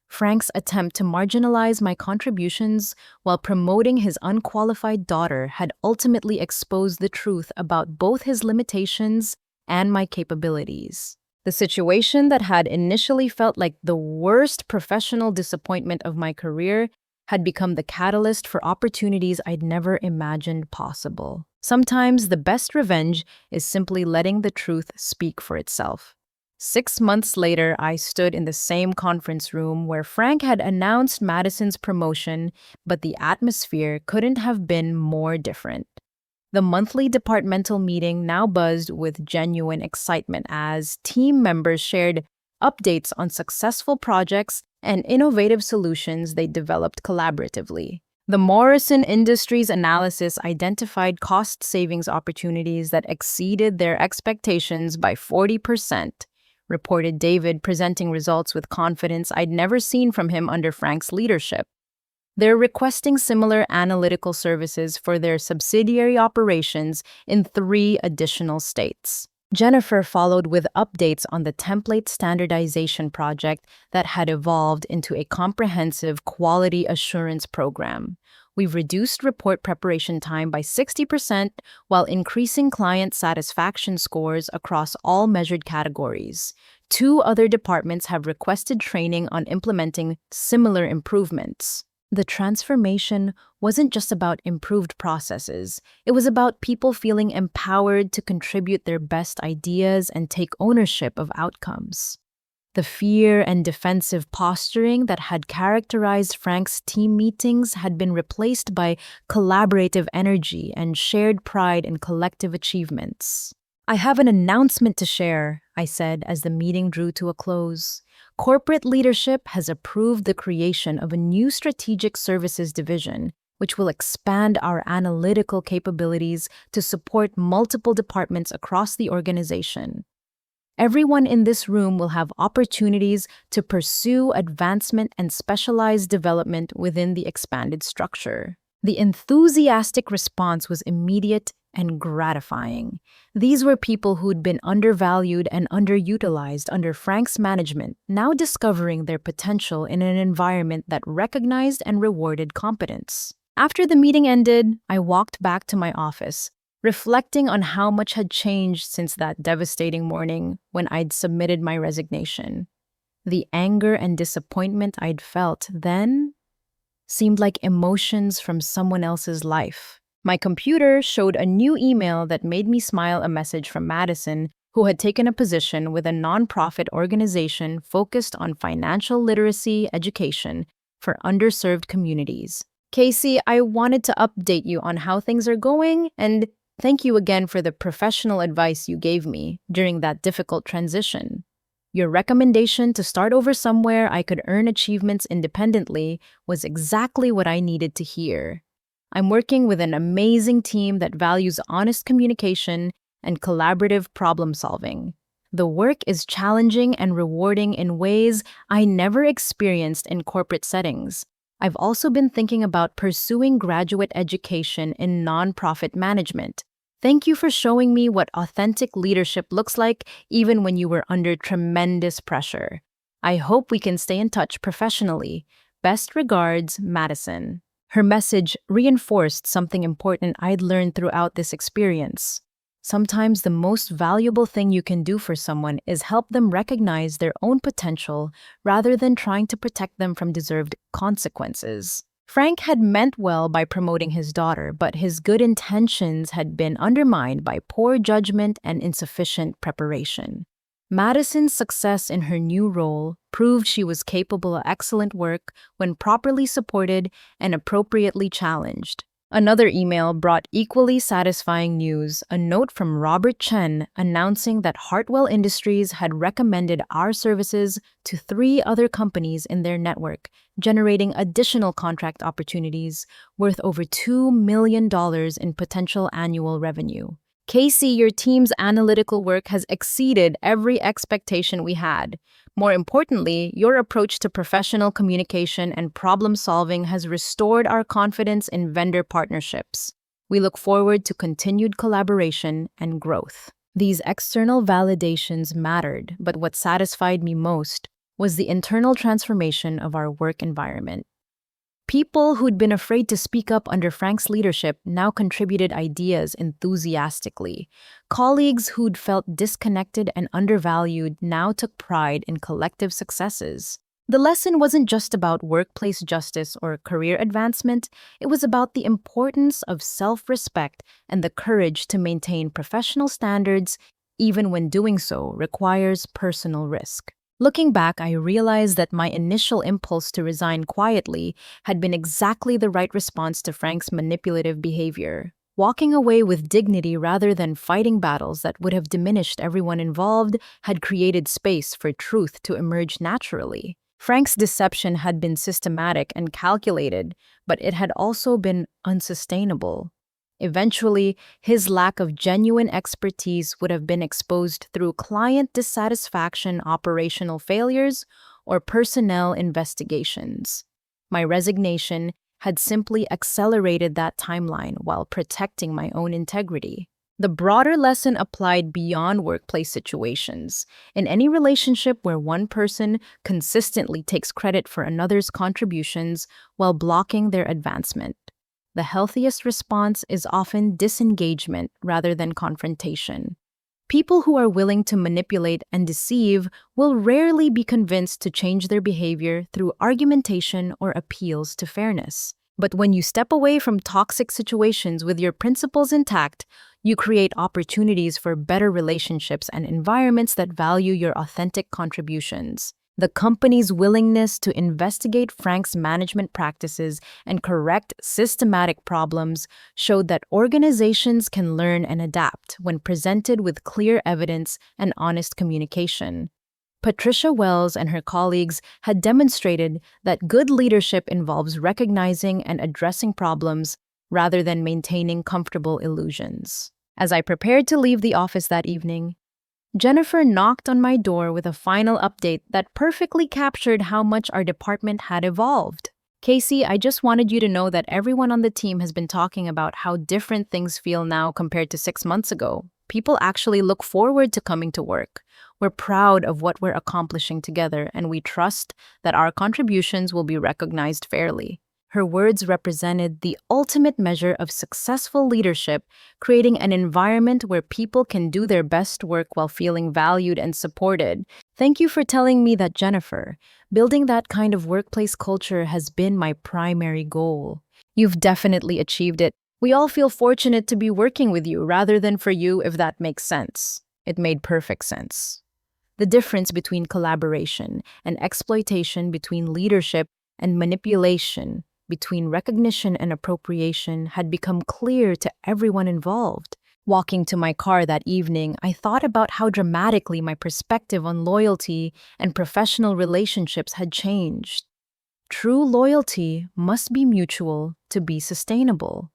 Frank's attempt to marginalize my contributions while promoting his unqualified daughter had ultimately exposed the truth about both his limitations and my capabilities. The situation that had initially felt like the worst professional disappointment of my career had become the catalyst for opportunities I'd never imagined possible. Sometimes the best revenge is simply letting the truth speak for itself. 6 months later, I stood in the same conference room where Frank had announced Madison's promotion, but the atmosphere couldn't have been more different. The monthly departmental meeting now buzzed with genuine excitement as team members shared updates on successful projects and innovative solutions they developed collaboratively. The Morrison Industries analysis identified cost savings opportunities that exceeded their expectations by 40%, reported David, presenting results with confidence I'd never seen from him under Frank's leadership. They're requesting similar analytical services for their subsidiary operations in 3 additional states. Jennifer followed with updates on the template standardization project that had evolved into a comprehensive quality assurance program. We've reduced report preparation time by 60% while increasing client satisfaction scores across all measured categories. 2 other departments have requested training on implementing similar improvements. The transformation wasn't just about improved processes. It was about people feeling empowered to contribute their best ideas and take ownership of outcomes. The fear and defensive posturing that had characterized Frank's team meetings had been replaced by collaborative energy and shared pride in collective achievements. I have an announcement to share, I said as the meeting drew to a close. Corporate leadership has approved the creation of a new strategic services division, which will expand our analytical capabilities to support multiple departments across the organization. Everyone in this room will have opportunities to pursue advancement and specialized development within the expanded structure. The enthusiastic response was immediate and gratifying. These were people who'd been undervalued and underutilized under Frank's management, now discovering their potential in an environment that recognized and rewarded competence. After the meeting ended, I walked back to my office, reflecting on how much had changed since that devastating morning when I'd submitted my resignation. The anger and disappointment I'd felt then seemed like emotions from someone else's life. My computer showed a new email that made me smile, a message from Madison, who had taken a position with a nonprofit organization focused on financial literacy education for underserved communities. Casey, I wanted to update you on how things are going, and thank you again for the professional advice you gave me during that difficult transition. Your recommendation to start over somewhere I could earn achievements independently was exactly what I needed to hear. I'm working with an amazing team that values honest communication and collaborative problem solving. The work is challenging and rewarding in ways I never experienced in corporate settings. I've also been thinking about pursuing graduate education in nonprofit management. Thank you for showing me what authentic leadership looks like even when you were under tremendous pressure. I hope we can stay in touch professionally. Best regards, Madison. Her message reinforced something important I'd learned throughout this experience. Sometimes the most valuable thing you can do for someone is help them recognize their own potential rather than trying to protect them from deserved consequences. Frank had meant well by promoting his daughter, but his good intentions had been undermined by poor judgment and insufficient preparation. Madison's success in her new role proved she was capable of excellent work when properly supported and appropriately challenged. Another email brought equally satisfying news, a note from Robert Chen announcing that Hartwell Industries had recommended our services to 3 other companies in their network, generating additional contract opportunities worth over $2 million in potential annual revenue. Casey, your team's analytical work has exceeded every expectation we had. More importantly, your approach to professional communication and problem solving has restored our confidence in vendor partnerships. We look forward to continued collaboration and growth. These external validations mattered, but what satisfied me most was the internal transformation of our work environment. People who'd been afraid to speak up under Frank's leadership now contributed ideas enthusiastically. Colleagues who'd felt disconnected and undervalued now took pride in collective successes. The lesson wasn't just about workplace justice or career advancement, it was about the importance of self-respect and the courage to maintain professional standards, even when doing so requires personal risk. Looking back, I realized that my initial impulse to resign quietly had been exactly the right response to Frank's manipulative behavior. Walking away with dignity rather than fighting battles that would have diminished everyone involved had created space for truth to emerge naturally. Frank's deception had been systematic and calculated, but it had also been unsustainable. Eventually, his lack of genuine expertise would have been exposed through client dissatisfaction, operational failures, or personnel investigations. My resignation had simply accelerated that timeline while protecting my own integrity. The broader lesson applied beyond workplace situations. In any relationship where one person consistently takes credit for another's contributions while blocking their advancement, the healthiest response is often disengagement rather than confrontation. People who are willing to manipulate and deceive will rarely be convinced to change their behavior through argumentation or appeals to fairness. But when you step away from toxic situations with your principles intact, you create opportunities for better relationships and environments that value your authentic contributions. The company's willingness to investigate Frank's management practices and correct systematic problems showed that organizations can learn and adapt when presented with clear evidence and honest communication. Patricia Wells and her colleagues had demonstrated that good leadership involves recognizing and addressing problems rather than maintaining comfortable illusions. As I prepared to leave the office that evening, Jennifer knocked on my door with a final update that perfectly captured how much our department had evolved. Casey, I just wanted you to know that everyone on the team has been talking about how different things feel now compared to 6 months ago. People actually look forward to coming to work. We're proud of what we're accomplishing together, and we trust that our contributions will be recognized fairly. Her words represented the ultimate measure of successful leadership, creating an environment where people can do their best work while feeling valued and supported. Thank you for telling me that, Jennifer. Building that kind of workplace culture has been my primary goal. You've definitely achieved it. We all feel fortunate to be working with you rather than for you, if that makes sense. It made perfect sense. The difference between collaboration and exploitation, between leadership and manipulation, between recognition and appropriation had become clear to everyone involved. Walking to my car that evening, I thought about how dramatically my perspective on loyalty and professional relationships had changed. True loyalty must be mutual to be sustainable.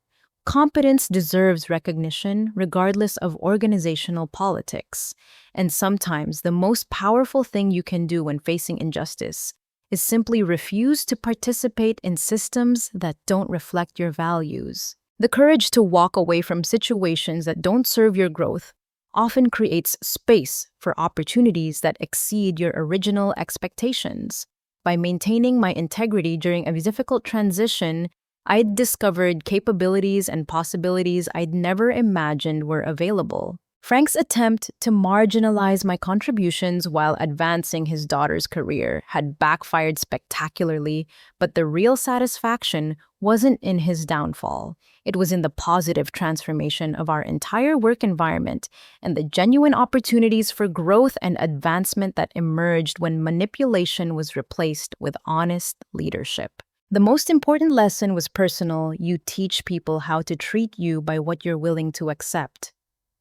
Competence deserves recognition regardless of organizational politics. And sometimes the most powerful thing you can do when facing injustice is simply refuse to participate in systems that don't reflect your values. The courage to walk away from situations that don't serve your growth often creates space for opportunities that exceed your original expectations. By maintaining my integrity during a difficult transition, I'd discovered capabilities and possibilities I'd never imagined were available. Frank's attempt to marginalize my contributions while advancing his daughter's career had backfired spectacularly, but the real satisfaction wasn't in his downfall. It was in the positive transformation of our entire work environment and the genuine opportunities for growth and advancement that emerged when manipulation was replaced with honest leadership. The most important lesson was personal. You teach people how to treat you by what you're willing to accept.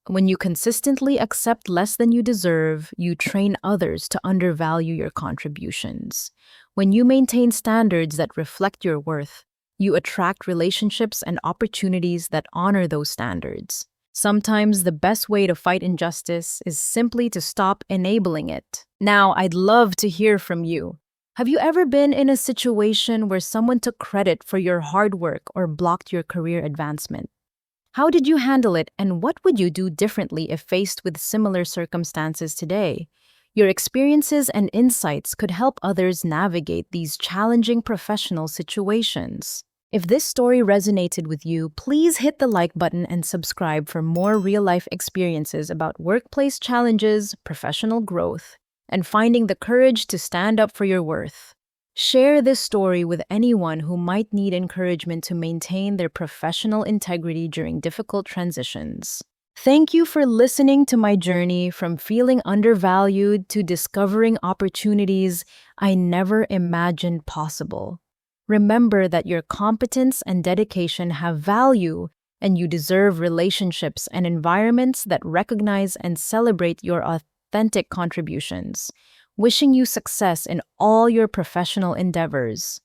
When you consistently accept less than you deserve, you train others to undervalue your contributions. When you maintain standards that reflect your worth, you attract relationships and opportunities that honor those standards. Sometimes the best way to fight injustice is simply to stop enabling it. Now, I'd love to hear from you. Have you ever been in a situation where someone took credit for your hard work or blocked your career advancement? How did you handle it, and what would you do differently if faced with similar circumstances today? Your experiences and insights could help others navigate these challenging professional situations. If this story resonated with you, please hit the like button and subscribe for more real-life experiences about workplace challenges, professional growth, and finding the courage to stand up for your worth. Share this story with anyone who might need encouragement to maintain their professional integrity during difficult transitions. Thank you for listening to my journey from feeling undervalued to discovering opportunities I never imagined possible. Remember that your competence and dedication have value, and you deserve relationships and environments that recognize and celebrate your authentic contributions. Wishing you success in all your professional endeavors.